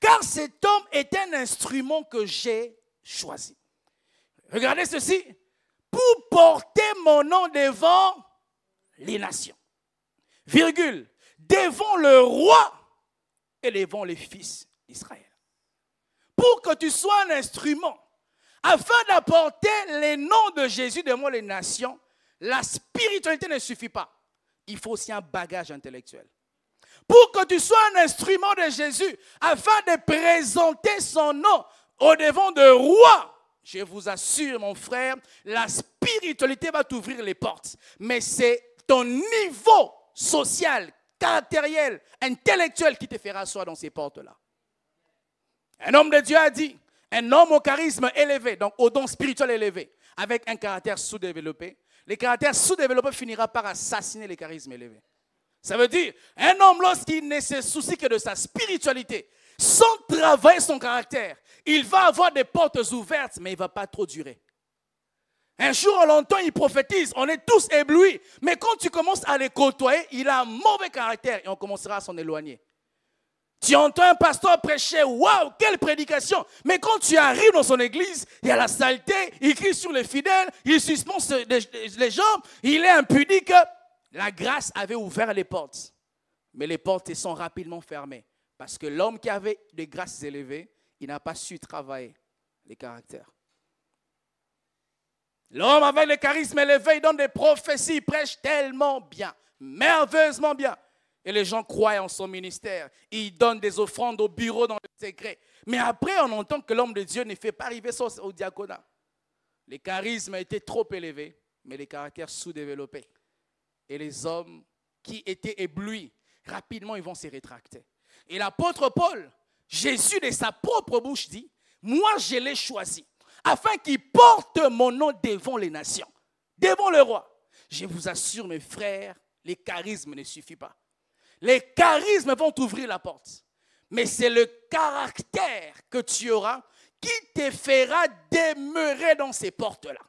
car cet homme est un instrument que j'ai choisi. Regardez ceci, pour porter mon nom devant les nations, virgule, devant le roi et devant les fils d'Israël. Pour que tu sois un instrument, afin d'apporter les noms de Jésus devant les nations, la spiritualité ne suffit pas. Il faut aussi un bagage intellectuel. Pour que tu sois un instrument de Jésus, afin de présenter son nom au devant de roi, je vous assure, mon frère, la spiritualité va t'ouvrir les portes. Mais c'est ton niveau social, caractériel, intellectuel qui te fera asseoir dans ces portes-là. Un homme de Dieu a dit, un homme au charisme élevé, donc au don spirituel élevé, avec un caractère sous-développé, le caractère sous-développé finira par assassiner les charismes élevés. Ça veut dire, un homme lorsqu'il ne se soucie que de sa spiritualité, sans travailler son caractère, il va avoir des portes ouvertes, mais il ne va pas trop durer. Un jour, on l'entend, il prophétise, on est tous éblouis, mais quand tu commences à les côtoyer, il a un mauvais caractère et on commencera à s'en éloigner. Tu entends un pasteur prêcher, waouh, quelle prédication! Mais quand tu arrives dans son église, il y a la saleté, il crie sur les fidèles, il suspend les jambes, il est impudique. La grâce avait ouvert les portes, mais les portes sont rapidement fermées. Parce que l'homme qui avait des grâces élevées, il n'a pas su travailler les caractères. L'homme avec le charisme élevé, il donne des prophéties, il prêche tellement bien, merveilleusement bien. Et les gens croient en son ministère. Il donne des offrandes au bureau dans le secret. Mais après, on entend que l'homme de Dieu ne fait pas arriver ça au diaconat. Les charismes étaient trop élevés, mais les caractères sous-développés. Et les hommes qui étaient éblouis, rapidement, ils vont se rétracter. Et l'apôtre Paul, Jésus de sa propre bouche dit, moi je l'ai choisi, afin qu'il porte mon nom devant les nations, devant le roi. Je vous assure, mes frères, les charismes ne suffisent pas. Les charismes vont t'ouvrir la porte. Mais c'est le caractère que tu auras qui te fera demeurer dans ces portes-là.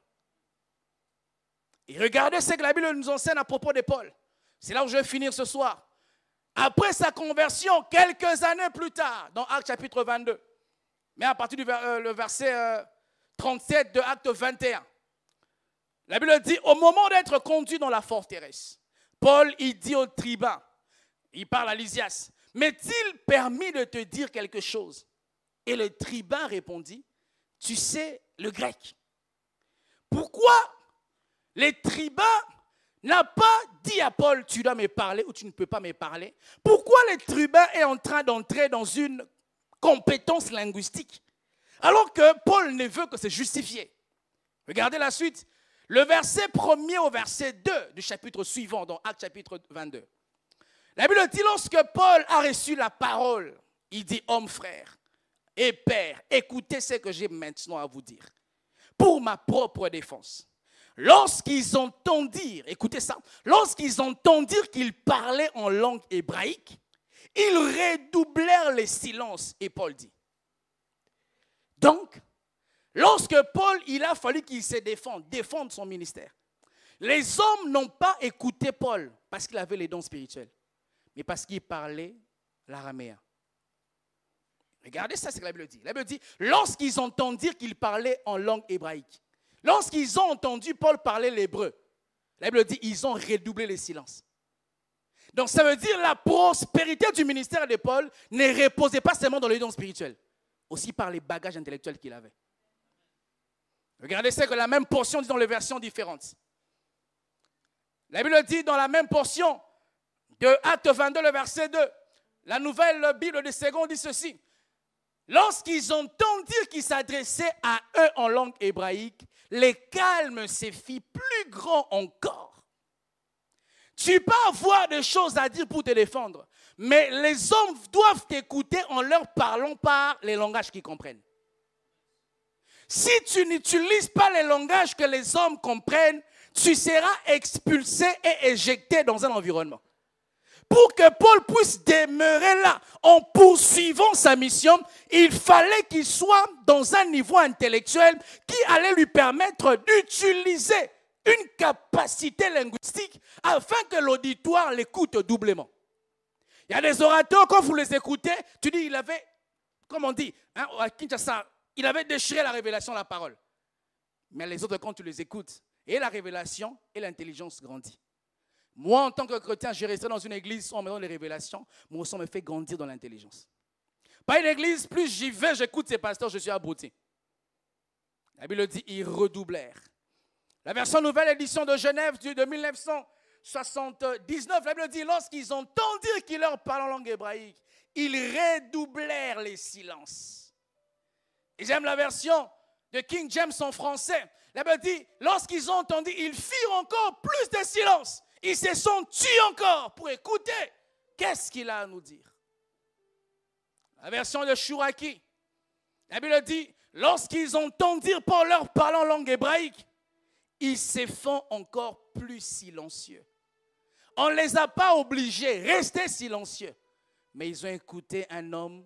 Et regardez ce que la Bible nous enseigne à propos de Paul. C'est là où je vais finir ce soir. Après sa conversion, quelques années plus tard, dans Actes chapitre 22, mais à partir du verset 37 de Actes 21, la Bible dit, au moment d'être conduit dans la forteresse, Paul, il dit au tribun, il parle à Lysias, m'est-il permis de te dire quelque chose? Et le tribun répondit, tu sais le grec. Pourquoi les tribuns n'a pas dit à Paul, tu dois me parler ou tu ne peux pas me parler? Pourquoi le tribun est en train d'entrer dans une compétence linguistique alors que Paul ne veut que se justifier? Regardez la suite. Le verset 1er au verset 2 du chapitre suivant, dans Actes chapitre 22. La Bible dit, lorsque Paul a reçu la parole, il dit, homme frère et père, écoutez ce que j'ai maintenant à vous dire. Pour ma propre défense. Lorsqu'ils entendirent, écoutez ça, lorsqu'ils entendirent qu'il parlait en langue hébraïque, ils redoublèrent les silences. Et Paul dit. Donc, lorsque Paul, il a fallu qu'il se défende son ministère, les hommes n'ont pas écouté Paul parce qu'il avait les dons spirituels, mais parce qu'il parlait l'araméen. Regardez ça, c'est ce que la Bible dit. La Bible dit, lorsqu'ils entendirent qu'il parlait en langue hébraïque, lorsqu'ils ont entendu Paul parler l'hébreu, la Bible dit, ils ont redoublé les silences. Donc ça veut dire la prospérité du ministère de Paul ne reposait pas seulement dans les dons spirituels, aussi par les bagages intellectuels qu'il avait. Regardez ce que la même portion dit dans les versions différentes. La Bible dit dans la même portion de Acte 22, le verset 2, la nouvelle Bible de Second dit ceci. Lorsqu'ils entendirent qu'il s'adressait à eux en langue hébraïque, le calme se fit plus grand encore. Tu peux avoir des choses à dire pour te défendre, mais les hommes doivent t'écouter en leur parlant par les langages qu'ils comprennent. Si tu n'utilises pas les langages que les hommes comprennent, tu seras expulsé et éjecté dans un environnement. Pour que Paul puisse demeurer là en poursuivant sa mission, il fallait qu'il soit dans un niveau intellectuel qui allait lui permettre d'utiliser une capacité linguistique afin que l'auditoire l'écoute doublement. Il y a des orateurs, quand vous les écoutez, tu dis, il avait, comme on dit, hein, à Kinshasa, il avait déchiré la révélation, la parole. Mais les autres, quand tu les écoutes, et la révélation et l'intelligence grandit. Moi, en tant que chrétien, j'ai resté dans une église où on me donne les révélations, mais aussi on me fait grandir dans l'intelligence. Pas une église, plus j'y vais, j'écoute ces pasteurs, je suis abruti. La Bible dit, ils redoublèrent. La version nouvelle édition de Genève de 1979, la Bible dit, lorsqu'ils entendirent qu'il leur parlait en langue hébraïque, ils redoublèrent les silences. Et j'aime la version de King James en français. La Bible dit, lorsqu'ils ont entendu, ils firent encore plus de silence. Ils se sont tués encore pour écouter qu'est-ce qu'il a à nous dire. La version de Chouraki, la Bible dit, lorsqu'ils entendirent Paul leur parler en langue hébraïque, ils se font encore plus silencieux. On ne les a pas obligés, rester silencieux. Mais ils ont écouté un homme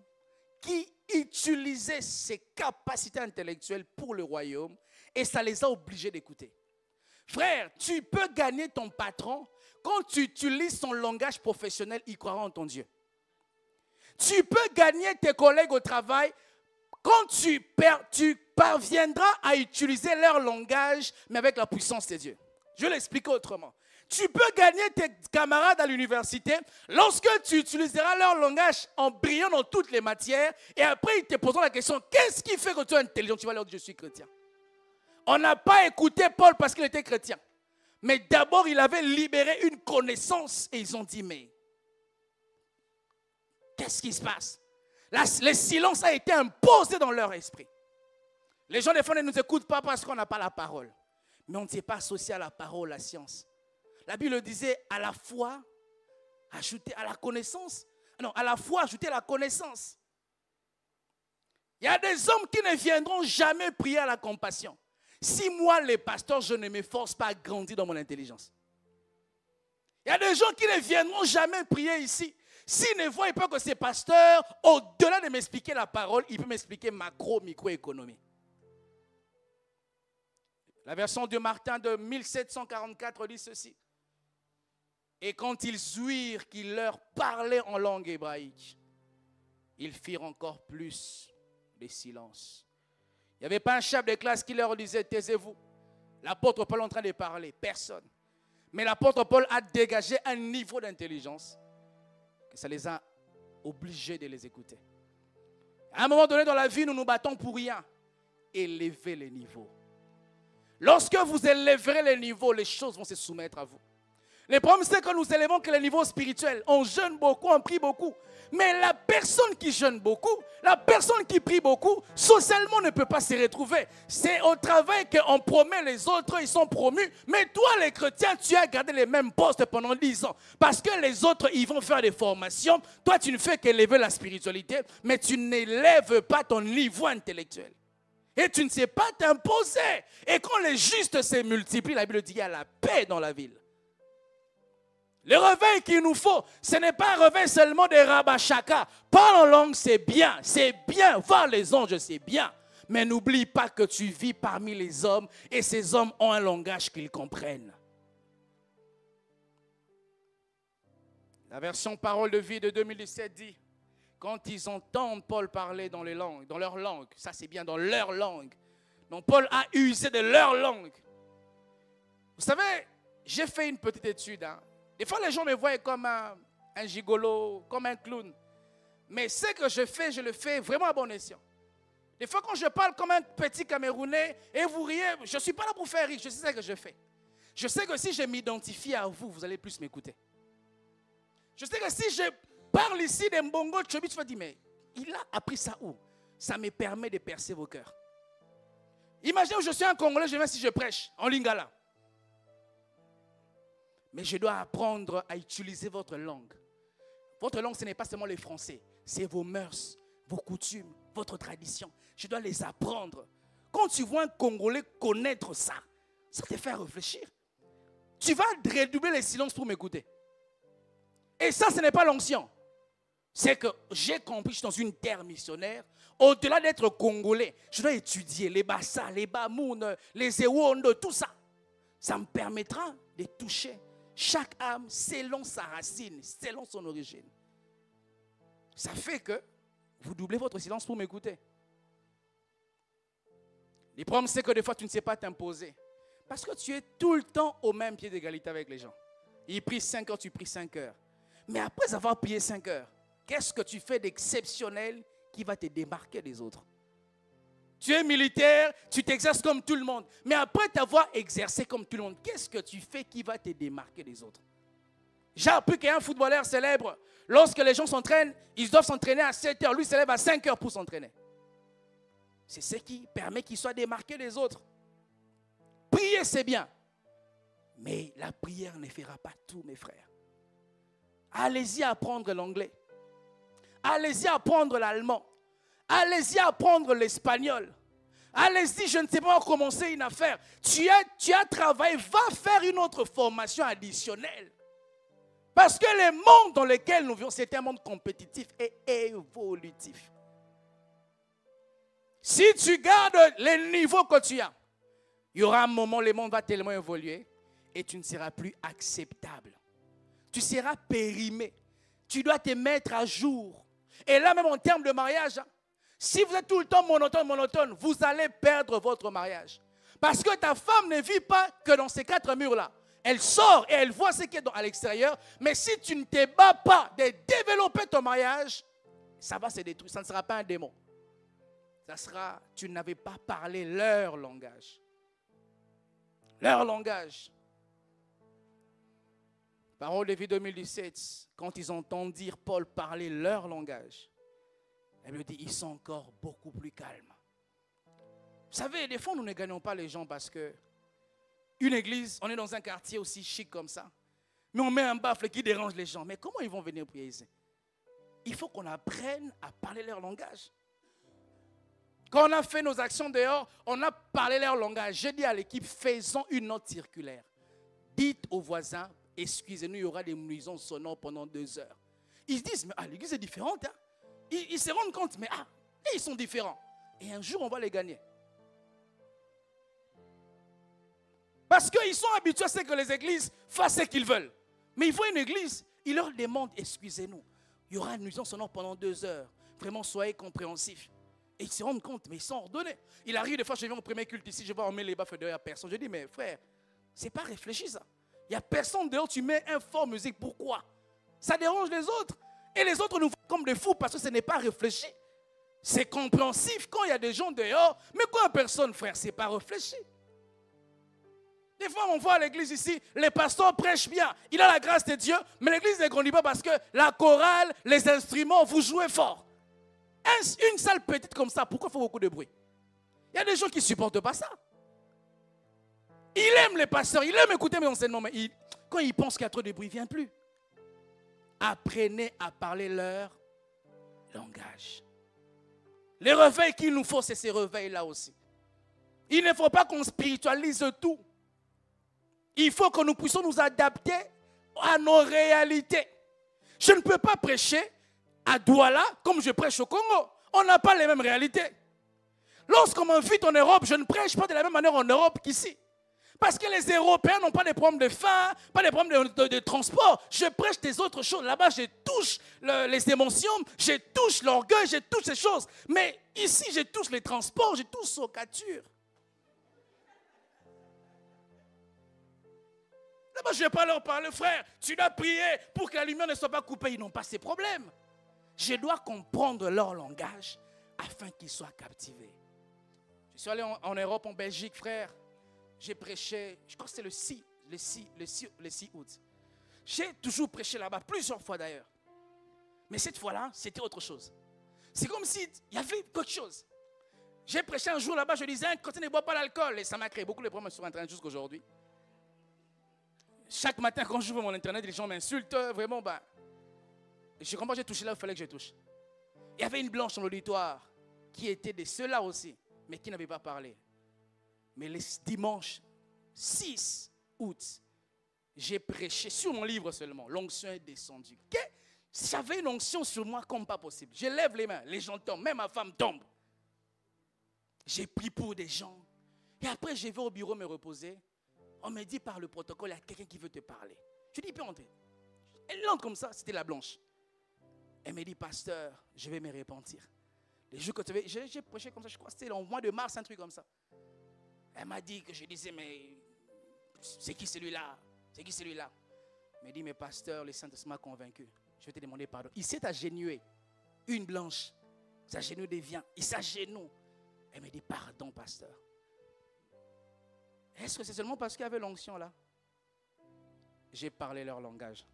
qui utilisait ses capacités intellectuelles pour le royaume et ça les a obligés d'écouter. Frère, tu peux gagner ton patron quand tu utilises son langage professionnel, il croira en ton Dieu. Tu peux gagner tes collègues au travail quand tu parviendras à utiliser leur langage, mais avec la puissance de Dieu. Je vais l'expliquer autrement. Tu peux gagner tes camarades à l'université lorsque tu utiliseras leur langage en brillant dans toutes les matières et après ils te poseront la question, qu'est-ce qui fait que tu es intelligent? Tu vas leur dire, je suis chrétien. On n'a pas écouté Paul parce qu'il était chrétien. Mais d'abord, il avait libéré une connaissance et ils ont dit, mais qu'est-ce qui se passe? Le silence a été imposé dans leur esprit. Les gens des fois ne nous écoutent pas parce qu'on n'a pas la parole. Mais on ne s'est pas associé à la parole, la science. La Bible disait à la foi, ajouter à la connaissance. Non, à la foi, ajouter la connaissance. Il y a des hommes qui ne viendront jamais prier à la compassion. Si moi, les pasteurs, je ne m'efforce pas à grandir dans mon intelligence. Il y a des gens qui ne viendront jamais prier ici. S'ils ne voient pas que ces pasteurs, au-delà de m'expliquer la parole, ils peuvent m'expliquer macro-microéconomie. La version de Martin de 1744 dit ceci. Et quand ils ouïrent qu'il leur parlait en langue hébraïque, ils firent encore plus de silence. Il n'y avait pas un chef de classe qui leur disait, taisez-vous. L'apôtre Paul est en train de parler, personne. Mais l'apôtre Paul a dégagé un niveau d'intelligence que ça les a obligés de les écouter. À un moment donné dans la vie, nous nous battons pour rien. Élevez les niveaux. Lorsque vous élèverez les niveaux, les choses vont se soumettre à vous. Le problème, c'est que nous élevons que les niveaux spirituels. On jeûne beaucoup, on prie beaucoup. Mais la personne qui jeûne beaucoup, la personne qui prie beaucoup, socialement ne peut pas se retrouver. C'est au travail qu'on promet les autres, ils sont promus. Mais toi, les chrétiens, tu as gardé les mêmes postes pendant 10 ans. Parce que les autres, ils vont faire des formations. Toi, tu ne fais qu'élever la spiritualité, mais tu n'élèves pas ton niveau intellectuel. Et tu ne sais pas t'imposer. Et quand les justes se multiplient, la Bible dit qu'il y a la paix dans la ville. Le réveil qu'il nous faut, ce n'est pas un réveil seulement des rabachaka. Parler en langue, c'est bien. C'est bien. Voir les anges, c'est bien. Mais n'oublie pas que tu vis parmi les hommes et ces hommes ont un langage qu'ils comprennent. La version Parole de vie de 2017 dit, quand ils entendent Paul parler dans leur langue, ça c'est bien, dans leur langue. Donc Paul a usé de leur langue. Vous savez, j'ai fait une petite étude. Des fois, les gens me voient comme un gigolo, comme un clown. Mais ce que je fais, je le fais vraiment à bon escient. Des fois, quand je parle comme un petit Camerounais et vous riez, je ne suis pas là pour faire rire, je sais ce que je fais. Je sais que si je m'identifie à vous, vous allez plus m'écouter. Je sais que si je parle ici d'un bongo tchobi, tu vas dire, mais il a appris ça où? Ça me permet de percer vos cœurs. Imaginez que je suis un Congolais, je viens si je prêche en lingala. Mais je dois apprendre à utiliser votre langue. Votre langue, ce n'est pas seulement les Français. C'est vos mœurs, vos coutumes, votre tradition. Je dois les apprendre. Quand tu vois un Congolais connaître ça, ça te fait réfléchir. tu vas redoubler les silences pour m'écouter. Et ça, ce n'est pas l'onction. C'est que j'ai compris, je suis dans une terre missionnaire. Au-delà d'être congolais, je dois étudier les Bassa, les Bamoun, les Ewondo, tout ça. Ça me permettra de toucher chaque âme selon sa racine, selon son origine. Ça fait que vous doublez votre silence pour m'écouter. Le problème, c'est que des fois, tu ne sais pas t'imposer. Parce que tu es tout le temps au même pied d'égalité avec les gens. Ils prient 5 heures, tu pries 5 heures. Mais après avoir prié 5 heures, qu'est-ce que tu fais d'exceptionnel qui va te démarquer des autres? Tu es militaire, tu t'exerces comme tout le monde. Mais après t'avoir exercé comme tout le monde, qu'est-ce que tu fais qui va te démarquer des autres? J'ai appris qu'il y a un footballeur célèbre. Lorsque les gens s'entraînent, ils doivent s'entraîner à 7 heures. Lui se lève à 5 heures pour s'entraîner. C'est ce qui permet qu'il soit démarqué des autres. Prier, c'est bien. Mais la prière ne fera pas tout, mes frères. Allez-y apprendre l'anglais. Allez-y apprendre l'allemand. Allez-y apprendre l'espagnol. Allez-y, je ne sais pas commencer une affaire. Tu as travaillé, va faire une autre formation additionnelle. Parce que le monde dans lequel nous vivons, c'est un monde compétitif et évolutif. Si tu gardes les niveaux que tu as, il y aura un moment où le monde va tellement évoluer et tu ne seras plus acceptable. Tu seras périmé. Tu dois te mettre à jour. Et là, même en termes de mariage, si vous êtes tout le temps monotone, vous allez perdre votre mariage. Parce que ta femme ne vit pas que dans ces 4 murs-là. Elle sort et elle voit ce qui est à l'extérieur. Mais si tu ne te bats pas de développer ton mariage, ça va se détruire. Ça ne sera pas un démon. Ça sera, tu n'avais pas parlé leur langage. Leur langage. Parole de vie 2017, quand ils entendent dire Paul parler leur langage, elle me dit, ils sont encore beaucoup plus calmes. Vous savez, des fois, nous ne gagnons pas les gens parce que une église, on est dans un quartier aussi chic comme ça, mais on met un baffle qui dérange les gens. Mais comment ils vont venir prier ici? Il faut qu'on apprenne à parler leur langage. Quand on a fait nos actions dehors, on a parlé leur langage. J'ai dit à l'équipe, faisons une note circulaire. Dites aux voisins, excusez-nous, il y aura des nuisances sonores pendant 2 heures. Ils se disent, mais l'église est différente. Hein? Ils se rendent compte, mais ils sont différents. Et un jour, on va les gagner. Parce qu'ils sont habitués à ce que les églises fassent ce qu'ils veulent. Mais ils voient une église, ils leur demandent, excusez-nous, il y aura une nuisance sonore pendant 2 heures. Vraiment, soyez compréhensifs. Et ils se rendent compte, mais ils sont ordonnés. Il arrive des fois, je viens au premier culte ici, je vois on met les baffes dehors, il n'y a personne. Je dis, mais frère, c'est pas réfléchi ça. Il n'y a personne dehors, tu mets un fort musique, pourquoi? Ça dérange les autres. Et les autres nous voient comme des fous parce que ce n'est pas réfléchi. C'est compréhensif quand il y a des gens dehors, mais quand il n'y a personne, frère, ce n'est pas réfléchi. Des fois, on voit à l'église ici, les pasteurs prêchent bien. Il a la grâce de Dieu, mais l'église ne grandit pas parce que la chorale, les instruments, vous jouez fort. Une salle petite comme ça, pourquoi il faut beaucoup de bruit? Il y a des gens qui ne supportent pas ça. Il aime les pasteurs, il aime écouter mes enseignements, mais quand il pense qu'il y a trop de bruit, il ne vient plus. Apprenez à parler leur langage. Les réveils qu'il nous faut, c'est ces réveils-là aussi. Il ne faut pas qu'on spiritualise tout. Il faut que nous puissions nous adapter à nos réalités. Je ne peux pas prêcher à Douala comme je prêche au Congo. On n'a pas les mêmes réalités. Lorsqu'on m'invite en Europe, je ne prêche pas de la même manière en Europe qu'ici. Parce que les Européens n'ont pas de problèmes de faim, pas de problèmes de transport. Je prêche des autres choses. Là-bas, je touche les émotions, je touche l'orgueil, je touche ces choses. Mais ici, je touche les transports, je touche socature. Là-bas, je ne vais pas leur parler, frère, tu dois prier pour que la lumière ne soit pas coupée. Ils n'ont pas ces problèmes. Je dois comprendre leur langage afin qu'ils soient captivés. Je suis allé en Europe, en Belgique, frère. J'ai prêché, je crois que c'est le 6 août. J'ai toujours prêché là-bas, plusieurs fois d'ailleurs. Mais cette fois-là, c'était autre chose. C'est comme s'il y avait quelque chose. J'ai prêché un jour là-bas, je disais, un chrétien ne boit pas l'alcool. Et ça m'a créé beaucoup de problèmes sur Internet jusqu'à aujourd'hui. Chaque matin, quand j'ouvre mon Internet, les gens m'insultent. Vraiment, je comprends, j'ai touché là où il fallait que je touche. Il y avait une blanche dans l'auditoire qui était de ceux-là aussi, mais qui n'avait pas parlé. Mais le dimanche 6 août, J'ai prêché sur mon livre seulement. L'onction est descendue. J'avais une onction sur moi comme pas possible. Je lève les mains, les gens tombent, même ma femme tombe. J'ai prié pour des gens. Et après, je vais au bureau me reposer. On me dit par le protocole, il y a quelqu'un qui veut te parler. Je dis, il peut entrer. Elle entre comme ça, c'était la blanche. Elle me dit, pasteur, je vais me repentir. Les jours que tu veux, j'ai prêché comme ça, je crois que c'était au mois de mars, un truc comme ça. Elle m'a dit que je disais, mais c'est qui celui-là? C'est qui celui-là? Elle m'a dit, mais pasteur, le Saint-Esprit m'a convaincu. Je vais te demander pardon. Il s'est agenouillé. Une blanche. S'agenouille devient. Il s'agenouille. Elle me dit, pardon, pasteur. Est-ce que c'est seulement parce qu'il y avait l'onction là? J'ai parlé leur langage.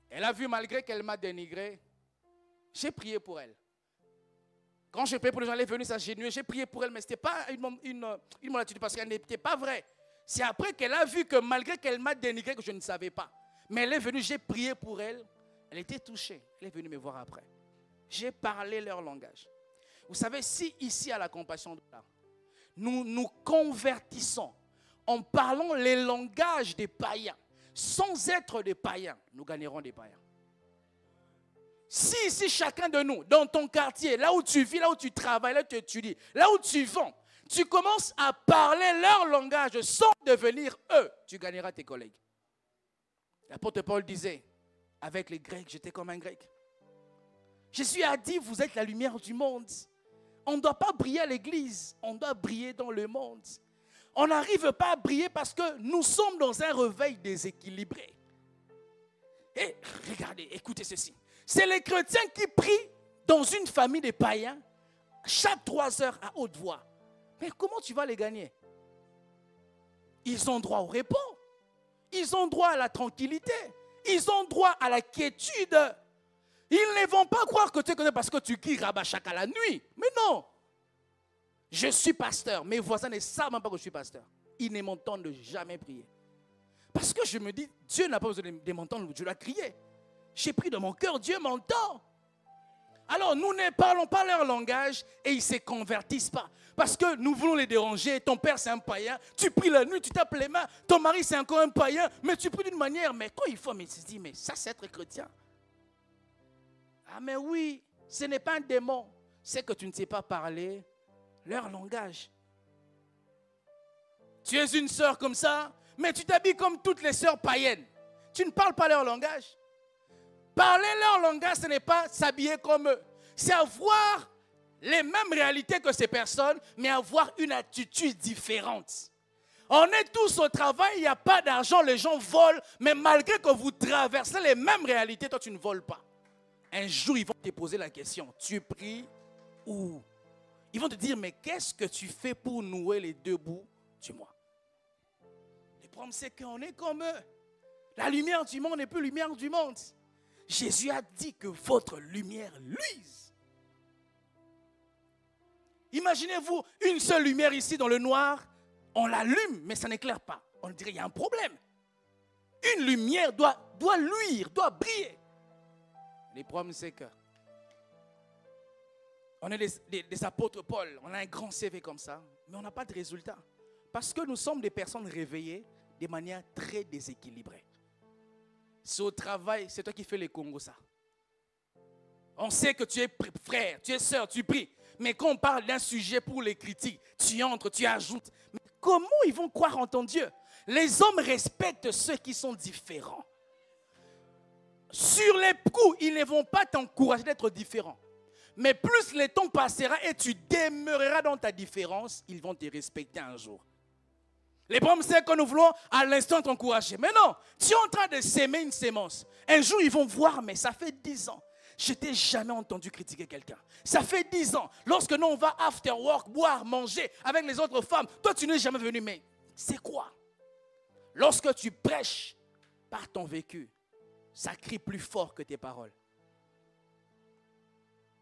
Elle a vu, malgré qu'elle m'a dénigré, j'ai prié pour elle. Quand j'ai prié pour les gens, elle est venue s'agenouiller, j'ai prié pour elle, mais ce n'était pas une attitude parce qu'elle n'était pas vraie. C'est après qu'elle a vu que malgré qu'elle m'a dénigré, que je ne savais pas. Mais elle est venue, j'ai prié pour elle. Elle était touchée. Elle est venue me voir après. J'ai parlé leur langage. Vous savez, si ici à la compassion de l'âme, nous nous convertissons en parlant les langages des païens, sans être des païens, nous gagnerons des païens. Si chacun de nous, dans ton quartier, là où tu vis, là où tu travailles, là où tu étudies, là où tu vends, tu commences à parler leur langage sans devenir eux, tu gagneras tes collègues. L'apôtre Paul disait, avec les Grecs, j'étais comme un Grec. Jésus a dit, vous êtes la lumière du monde. On ne doit pas briller à l'église, on doit briller dans le monde. On n'arrive pas à briller parce que nous sommes dans un réveil déséquilibré. Et regardez, écoutez ceci. C'est les chrétiens qui prient dans une famille de païens chaque 3 heures à haute voix. Mais comment tu vas les gagner? Ils ont droit au repos. Ils ont droit à la tranquillité. Ils ont droit à la quiétude. Ils ne vont pas croire que tu connais parce que tu cries Rabachaka la nuit. Mais non. Je suis pasteur. Mes voisins ne savent même pas que je suis pasteur. Ils ne m'entendent jamais prier. Parce que je me dis, Dieu n'a pas besoin de m'entendre, je dois crier. J'ai pris dans mon cœur, Dieu m'entend. Alors nous ne parlons pas leur langage et ils ne se convertissent pas. Parce que nous voulons les déranger. Ton père c'est un païen, tu pries la nuit, tu tapes les mains. Ton mari c'est encore un païen, mais tu pries d'une manière. Mais quand il faut, mais tu te dis, mais ça c'est être chrétien. Ah mais oui, ce n'est pas un démon. C'est que tu ne sais pas parler leur langage. Tu es une sœur comme ça, mais tu t'habilles comme toutes les sœurs païennes. Tu ne parles pas leur langage. Parler leur langage, ce n'est pas s'habiller comme eux. C'est avoir les mêmes réalités que ces personnes, mais avoir une attitude différente. On est tous au travail, il n'y a pas d'argent, les gens volent, mais malgré que vous traversez les mêmes réalités, toi tu ne voles pas. Un jour, ils vont te poser la question, tu pries où? Ils vont te dire, mais qu'est-ce que tu fais pour nouer les deux bouts du moi? Le problème, c'est qu'on est comme eux. La lumière du monde n'est plus lumière du monde. Jésus a dit que votre lumière luise. Imaginez-vous une seule lumière ici dans le noir, on l'allume, mais ça n'éclaire pas. On dirait qu'il y a un problème. Une lumière doit luire, doit briller. Le problème, c'est que on est des apôtres Paul, on a un grand CV comme ça, mais on n'a pas de résultat. Parce que nous sommes des personnes réveillées de manière très déséquilibrée. C'est au travail, c'est toi qui fais les Congos, ça. On sait que tu es frère, tu es sœur, tu pries. Mais quand on parle d'un sujet pour les critiques, tu entres, tu ajoutes. Mais comment ils vont croire en ton Dieu? Les hommes respectent ceux qui sont différents. Sur les coups, ils ne vont pas t'encourager d'être différent. Mais plus le temps passera et tu demeureras dans ta différence, ils vont te respecter un jour. Le problème, c'est que nous voulons à l'instant t'encourager. Mais non, tu es en train de s'aimer une sémence. Un jour, ils vont voir, mais ça fait 10 ans. Je t'ai jamais entendu critiquer quelqu'un. Ça fait 10 ans. Lorsque nous, on va after work, boire, manger avec les autres femmes, toi, tu n'es jamais venu. Mais c'est quoi? Lorsque tu prêches par ton vécu, ça crie plus fort que tes paroles.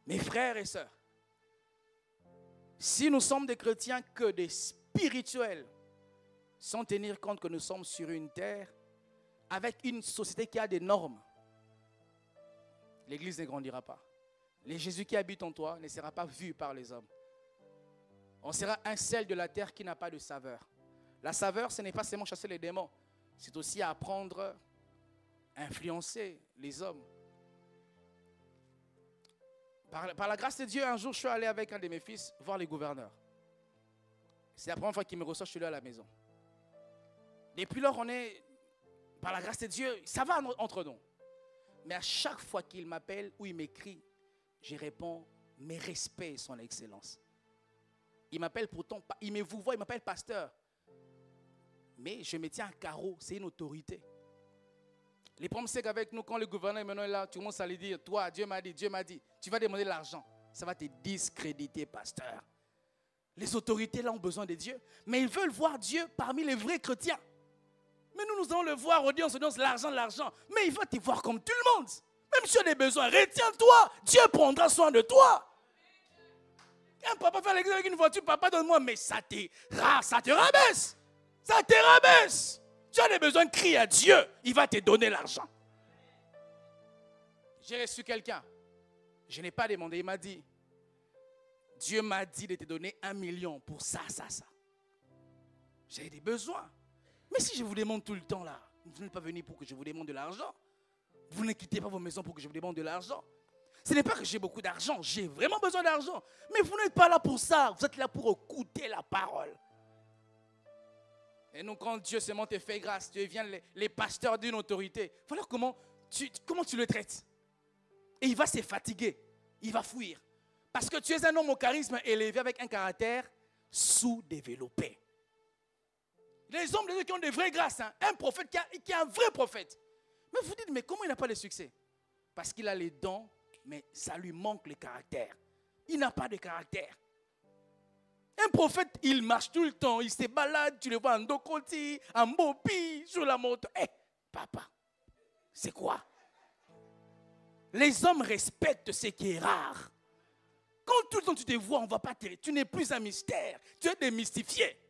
Mes frères et sœurs, si nous sommes des chrétiens que des spirituels, sans tenir compte que nous sommes sur une terre avec une société qui a des normes, l'Église ne grandira pas. Le Jésus qui habite en toi ne sera pas vu par les hommes. On sera un sel de la terre qui n'a pas de saveur. La saveur, ce n'est pas seulement chasser les démons. c'est aussi apprendre à influencer les hommes. Par la grâce de Dieu, un jour, je suis allé avec un de mes fils voir les gouverneurs. C'est la première fois qu'il me reçoit, je suis là à la maison. Depuis lors, on est, par la grâce de Dieu, ça va entre nous. Mais à chaque fois qu'il m'appelle ou il m'écrit, je réponds, mes respects, son excellence. Il m'appelle pourtant, il me vous voit, il m'appelle pasteur. Mais je me tiens à carreau, c'est une autorité. Les problèmes, c'est qu'avec nous, quand le gouverneur est maintenant là, tout le monde s'allait dire, toi, Dieu m'a dit, tu vas demander de l'argent. Ça va te discréditer, pasteur. Les autorités là ont besoin de Dieu, mais ils veulent voir Dieu parmi les vrais chrétiens. Mais nous allons le voir, audience, l'argent. Mais il va te voir comme tout le monde. Même si tu as des besoins, retiens-toi, Dieu prendra soin de toi. Un papa fait l'église avec une voiture, papa donne-moi, mais ça te rabaisse. Ça te rabaisse. Tu as des besoins, crie à Dieu, il va te donner l'argent. J'ai reçu quelqu'un, je n'ai pas demandé, il m'a dit, Dieu m'a dit de te donner 1 million pour ça. J'ai des besoins. Mais si je vous demande tout le temps là, vous n'êtes pas venu pour que je vous demande de l'argent. Vous ne quittez pas vos maisons pour que je vous demande de l'argent. Ce n'est pas que j'ai beaucoup d'argent, j'ai vraiment besoin d'argent. Mais vous n'êtes pas là pour ça, vous êtes là pour écouter la parole. Et nous, quand Dieu se monte et fait grâce, Dieu devient les pasteurs d'une autorité. Voilà comment tu le traites. Et il va se fatiguer, il va fuir. Parce que tu es un homme au charisme élevé avec un caractère sous-développé. Les hommes qui ont des vraies grâces, hein, un prophète qui est un vrai prophète. Mais vous dites, mais comment il n'a pas de succès? Parce qu'il a les dons, mais ça lui manque le caractère. Il n'a pas de caractère. Un prophète, il marche tout le temps, il se balade, tu le vois en Dokoti, en Bopi, sur la moto. Hé, papa, c'est quoi? Les hommes respectent ce qui est rare. Quand tout le temps tu te vois, on va pas tu n'es plus un mystère, tu es démystifié.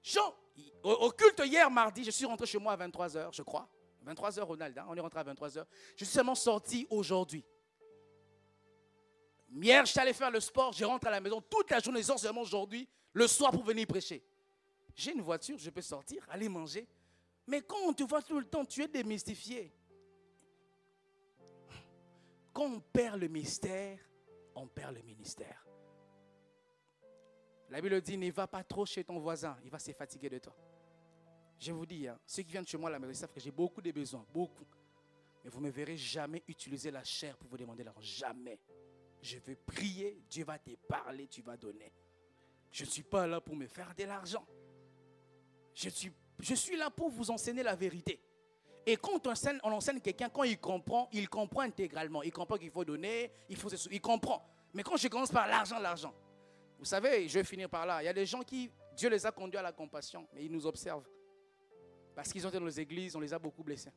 Jean, au culte hier, mardi, je suis rentré chez moi à 23h, je crois. 23h, Ronald, hein, on est rentré à 23h. Je suis seulement sorti aujourd'hui. Hier, je suis allé faire le sport, je rentre à la maison toute la journée, seulement aujourd'hui, le soir pour venir prêcher. J'ai une voiture, je peux sortir, aller manger. Mais quand on te voit tout le temps, tu es démystifié. Quand on perd le mystère, on perd le ministère. La Bible dit, ne va pas trop chez ton voisin, il va se fatiguer de toi. Je vous dis, hein, ceux qui viennent chez moi à la maison, ils savent que j'ai beaucoup de besoins, beaucoup. Mais vous ne me verrez jamais utiliser la chair pour vous demander l'argent, jamais. Je veux prier, Dieu va te parler, tu vas donner. Je ne suis pas là pour me faire de l'argent. Je suis là pour vous enseigner la vérité. Et quand on enseigne quelqu'un, quand il comprend intégralement. Il comprend qu'il faut donner, il comprend. Mais quand je commence par l'argent, vous savez, je vais finir par là. Il y a des gens qui, Dieu les a conduits à la compassion, mais ils nous observent. Parce qu'ils ont été dans les églises, on les a beaucoup blessés.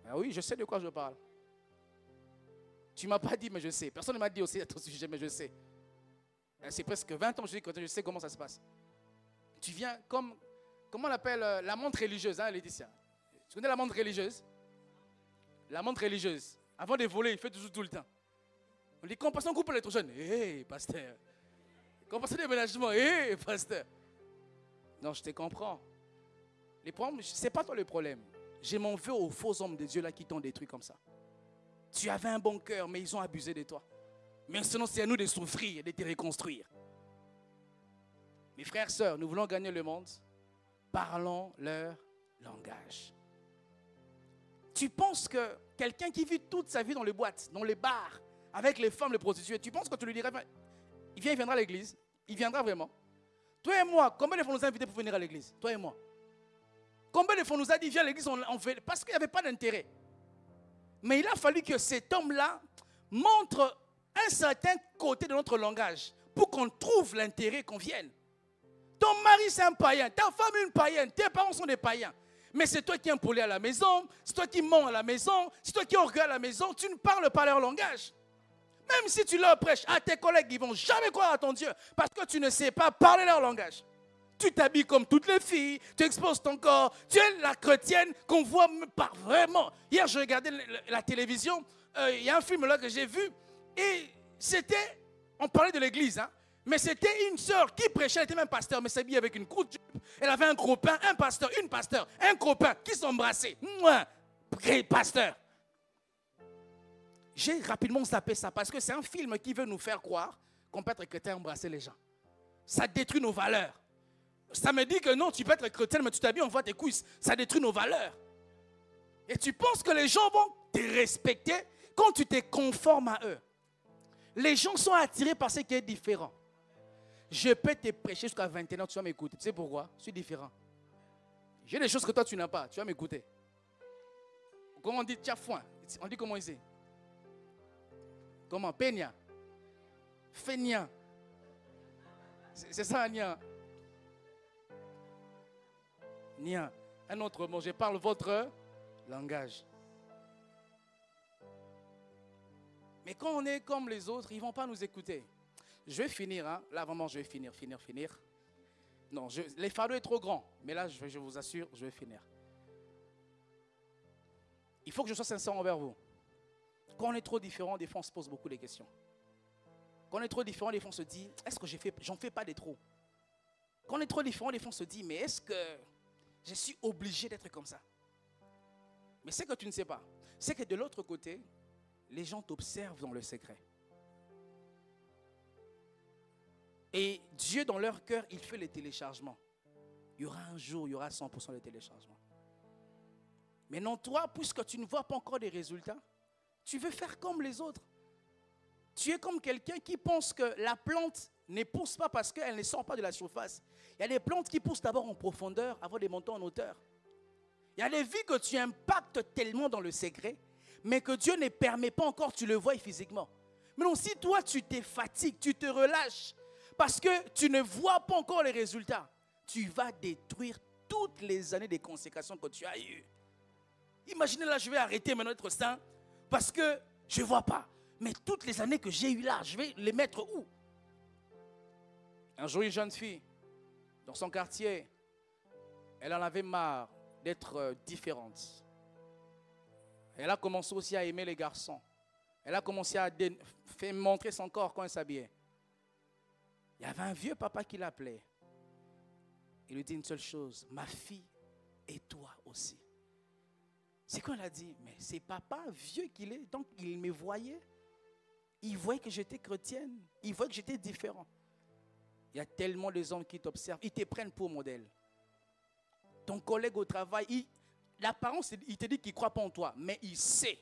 Ah oui, je sais de quoi je parle. Tu ne m'as pas dit, mais je sais. Personne ne m'a dit aussi à ton sujet, mais je sais. C'est presque 20 ans que je sais comment ça se passe. Tu viens comme, comment on appelle la montre religieuse, hein, Laetitia? Tu connais la montre religieuse? La montre religieuse. Avant de voler, il fait toujours tout le temps. On dit, compassion couple les trop jeunes. Hé, pasteur. Compassion déménagement. Hé, pasteur. Non, je te comprends. Les problèmes, ce n'est pas toi le problème. Je m'en veux aux faux hommes de Dieu là qui t'ont détruit comme ça. Tu avais un bon cœur, mais ils ont abusé de toi. Maintenant, c'est à nous de souffrir et de te reconstruire. Mes frères et sœurs, nous voulons gagner le monde. Parlons leur langage. Tu penses que quelqu'un qui vit toute sa vie dans les boîtes, dans les bars, avec les femmes, les prostituées, tu penses que tu lui dirais, il viendra à l'église? Il viendra vraiment? Toi et moi, combien de fois nous a invités pour venir à l'église? Toi et moi. Combien de fois nous a dit, viens à l'église, on fait, parce qu'il n'y avait pas d'intérêt. Mais il a fallu que cet homme-là montre un certain côté de notre langage pour qu'on trouve l'intérêt qu'on vienne. Ton mari, c'est un païen. Ta femme, une païenne. Tes parents sont des païens. Mais c'est toi qui es impoli à la maison. C'est toi qui mens à la maison. C'est toi qui orgueille à la maison. Tu ne parles pas leur langage. Même si tu leur prêches à tes collègues, ils ne vont jamais croire à ton Dieu. Parce que tu ne sais pas parler leur langage. Tu t'habilles comme toutes les filles. Tu exposes ton corps. Tu es la chrétienne qu'on voit pas vraiment. Hier, je regardais la télévision. Il y a un film là que j'ai vu. Et c'était, on parlait de l'église, hein. Mais c'était une sœur qui prêchait, elle était même pasteur, mais s'habillait avec une courte jupe. Elle avait un copain, un pasteur, une pasteur, un copain qui s'embrassait. Pasteur. J'ai rapidement zappé ça parce que c'est un film qui veut nous faire croire qu'on peut être chrétien et embrasser les gens. Ça détruit nos valeurs. Ça me dit que non, tu peux être chrétien, mais tu t'habilles, on voit tes couilles. Ça détruit nos valeurs. Et tu penses que les gens vont te respecter quand tu te conformes à eux. Les gens sont attirés par ce qui est différent. Je peux te prêcher jusqu'à 21 ans, tu vas m'écouter. Tu sais pourquoi? Je suis différent. J'ai des choses que toi tu n'as pas, tu vas m'écouter. Comment on dit tiafouin? On dit comment ici? Comment? Peña. Feignant. C'est ça, Nia. Nia. Un autre mot, je parle votre langage. Mais quand on est comme les autres, ils ne vont pas nous écouter. Je vais finir, hein. Là vraiment je vais finir. Non, les fardeaux est trop grand, mais là je vous assure, je vais finir. Il faut que je sois sincère envers vous. Quand on est trop différent, des fois on se pose beaucoup de questions. Quand on est trop différent, des fois on se dit, est-ce que j'en fais pas des trop? Quand on est trop différent, des fois on se dit, mais est-ce que je suis obligé d'être comme ça? Mais ce que tu ne sais pas, c'est que de l'autre côté, les gens t'observent dans le secret. Et Dieu, dans leur cœur, il fait les téléchargements. Il y aura un jour, il y aura 100% de téléchargements. Mais non, toi, puisque tu ne vois pas encore des résultats, tu veux faire comme les autres. Tu es comme quelqu'un qui pense que la plante ne pousse pas parce qu'elle ne sort pas de la surface. Il y a des plantes qui poussent d'abord en profondeur avant de monter en hauteur. Il y a des vies que tu impactes tellement dans le secret, mais que Dieu ne permet pas encore, tu le vois physiquement. Mais non, si toi tu te fatigues, tu te relâches, parce que tu ne vois pas encore les résultats, tu vas détruire toutes les années de consécration que tu as eues. Imaginez là, je vais arrêter maintenant d'être saint, parce que je ne vois pas. Mais toutes les années que j'ai eues là, je vais les mettre où? Un jour, une jeune fille, dans son quartier, elle en avait marre d'être différente. Elle a commencé aussi à aimer les garçons. Elle a commencé à faire montrer son corps quand elle s'habillait. Il y avait un vieux papa qui l'appelait. Il lui dit une seule chose, ma fille et toi aussi. C'est quand elle a dit, mais c'est papa vieux qu'il est, donc il me voyait. Il voyait que j'étais chrétienne, il voyait que j'étais différent. Il y a tellement de hommes qui t'observent, ils te prennent pour modèle. Ton collègue au travail, l'apparence, il te dit qu'il ne croit pas en toi, mais il sait.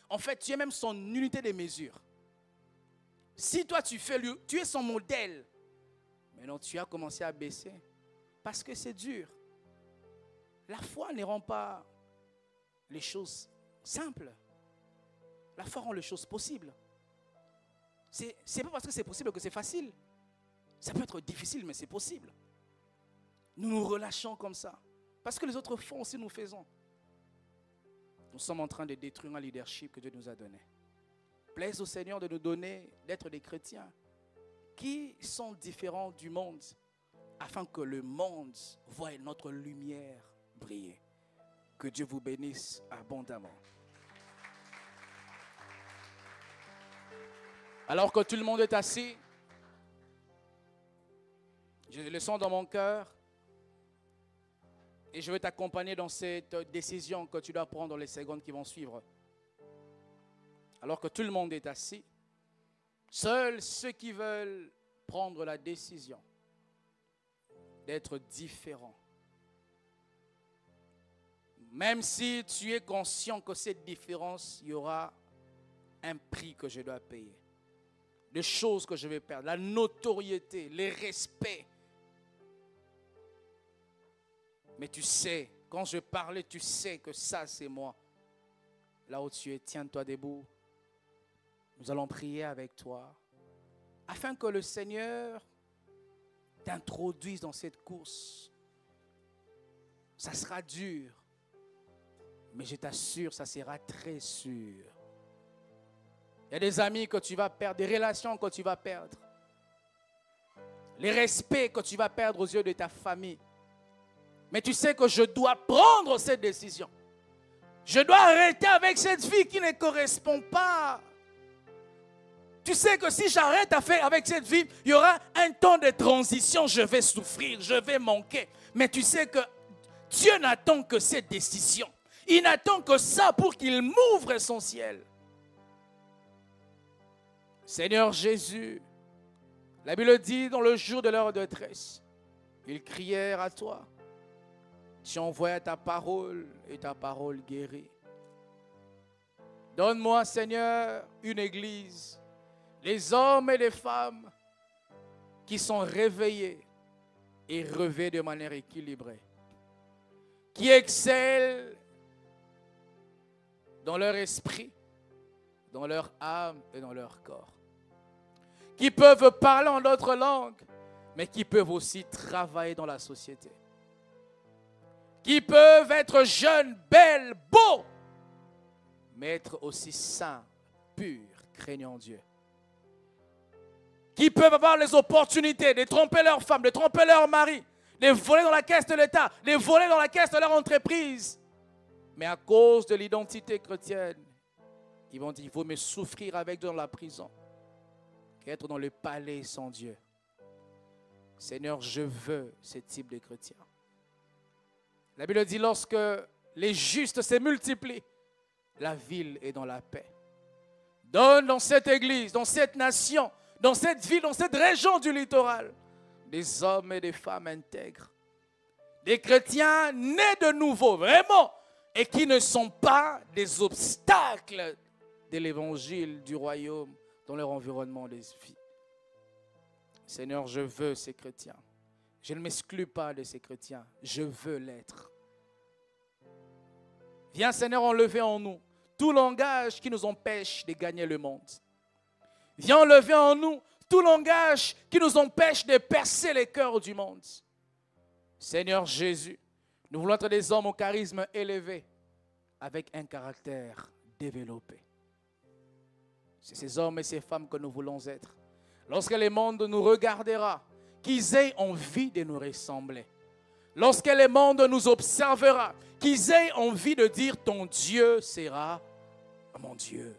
En fait, tu es même son unité de mesure. Si toi tu es son modèle, mais non, tu as commencé à baisser parce que c'est dur. La foi ne rend pas les choses simples. La foi rend les choses possibles. C'est pas parce que c'est possible que c'est facile. Ça peut être difficile, mais c'est possible. Nous nous relâchons comme ça. Parce que les autres font aussi, nous faisons. Nous sommes en train de détruire un leadership que Dieu nous a donné. Plaise au Seigneur de nous donner d'être des chrétiens qui sont différents du monde, afin que le monde voie notre lumière briller. Que Dieu vous bénisse abondamment. Alors que tout le monde est assis, j'ai le son dans mon cœur et je vais t'accompagner dans cette décision que tu dois prendre dans les secondes qui vont suivre. Alors que tout le monde est assis, seuls ceux qui veulent prendre la décision d'être différents, même si tu es conscient que cette différence, il y aura un prix que je dois payer, des choses que je vais perdre, la notoriété, les respects. Mais tu sais, quand je parlais, tu sais que ça c'est moi. Là où tu es, tiens-toi debout. Nous allons prier avec toi, afin que le Seigneur t'introduise dans cette course. Ça sera dur, mais je t'assure, ça sera très sûr. Il y a des amis que tu vas perdre, des relations que tu vas perdre, les respects que tu vas perdre aux yeux de ta famille. Mais tu sais que je dois prendre cette décision. Je dois arrêter avec cette fille qui ne correspond pas Tu sais que si j'arrête à faire avec cette vie, il y aura un temps de transition, je vais souffrir, je vais manquer. Mais tu sais que Dieu n'attend que cette décision. Il n'attend que ça pour qu'il m'ouvre son ciel. Seigneur Jésus, la Bible dit dans le jour de leur détresse, ils crièrent à toi. Tu envoies ta parole et ta parole guérit. Donne-moi, Seigneur, une église, les hommes et les femmes qui sont réveillés et revêtus de manière équilibrée, qui excellent dans leur esprit, dans leur âme et dans leur corps, qui peuvent parler en d'autres langues, mais qui peuvent aussi travailler dans la société, qui peuvent être jeunes, belles, beaux, mais être aussi saints, purs, craignant Dieu, qui peuvent avoir les opportunités de tromper leur femme, de tromper leur mari, de voler dans la caisse de l'État, de voler dans la caisse de leur entreprise. Mais à cause de l'identité chrétienne, ils vont dire, il vaut mieux souffrir avec Dieu dans la prison qu'être dans le palais sans Dieu. Seigneur, je veux ce type de chrétien. La Bible dit, lorsque les justes se multiplient, la ville est dans la paix. Donne dans cette église, dans cette nation, dans cette ville, dans cette région du littoral, des hommes et des femmes intègres, des chrétiens nés de nouveau, vraiment, et qui ne sont pas des obstacles de l'évangile du royaume dans leur environnement de vie. Seigneur, je veux ces chrétiens. Je ne m'exclus pas de ces chrétiens. Je veux l'être. Viens, Seigneur, enlever en nous tout langage qui nous empêche de gagner le monde. Viens enlever en nous tout langage qui nous empêche de percer les cœurs du monde. Seigneur Jésus, nous voulons être des hommes au charisme élevé, avec un caractère développé. C'est ces hommes et ces femmes que nous voulons être. Lorsque le monde nous regardera, qu'ils aient envie de nous ressembler. Lorsque le monde nous observera, qu'ils aient envie de dire, ton Dieu sera mon Dieu.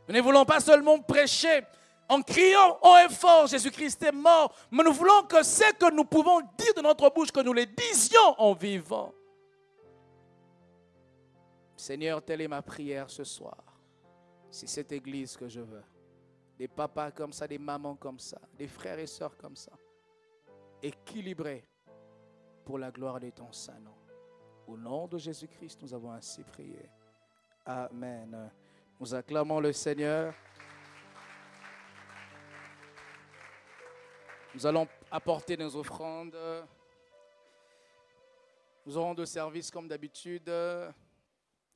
Nous ne voulons pas seulement prêcher en criant haut et fort, Jésus-Christ est mort, mais nous voulons que ce que nous pouvons dire de notre bouche, que nous le disions en vivant. Seigneur, telle est ma prière ce soir. C'est cette église que je veux. Des papas comme ça, des mamans comme ça, des frères et sœurs comme ça. Équilibrés pour la gloire de ton saint nom. Au nom de Jésus-Christ, nous avons ainsi prié. Amen. Nous acclamons le Seigneur. Nous allons apporter nos offrandes. Nous aurons deux services comme d'habitude.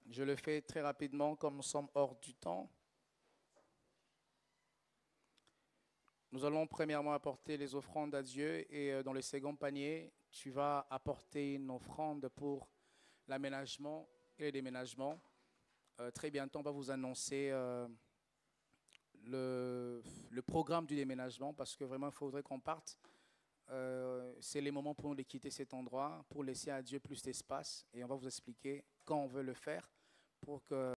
Je le fais très rapidement comme nous sommes hors du temps. Nous allons premièrement apporter les offrandes à Dieu et dans le second panier, tu vas apporter une offrande pour l'aménagement et le déménagement. Très bientôt, on va vous annoncer le programme du déménagement parce que vraiment, il faudrait qu'on parte. C'est le moment pour nous de quitter cet endroit, pour laisser à Dieu plus d'espace et on va vous expliquer quand on veut le faire pour que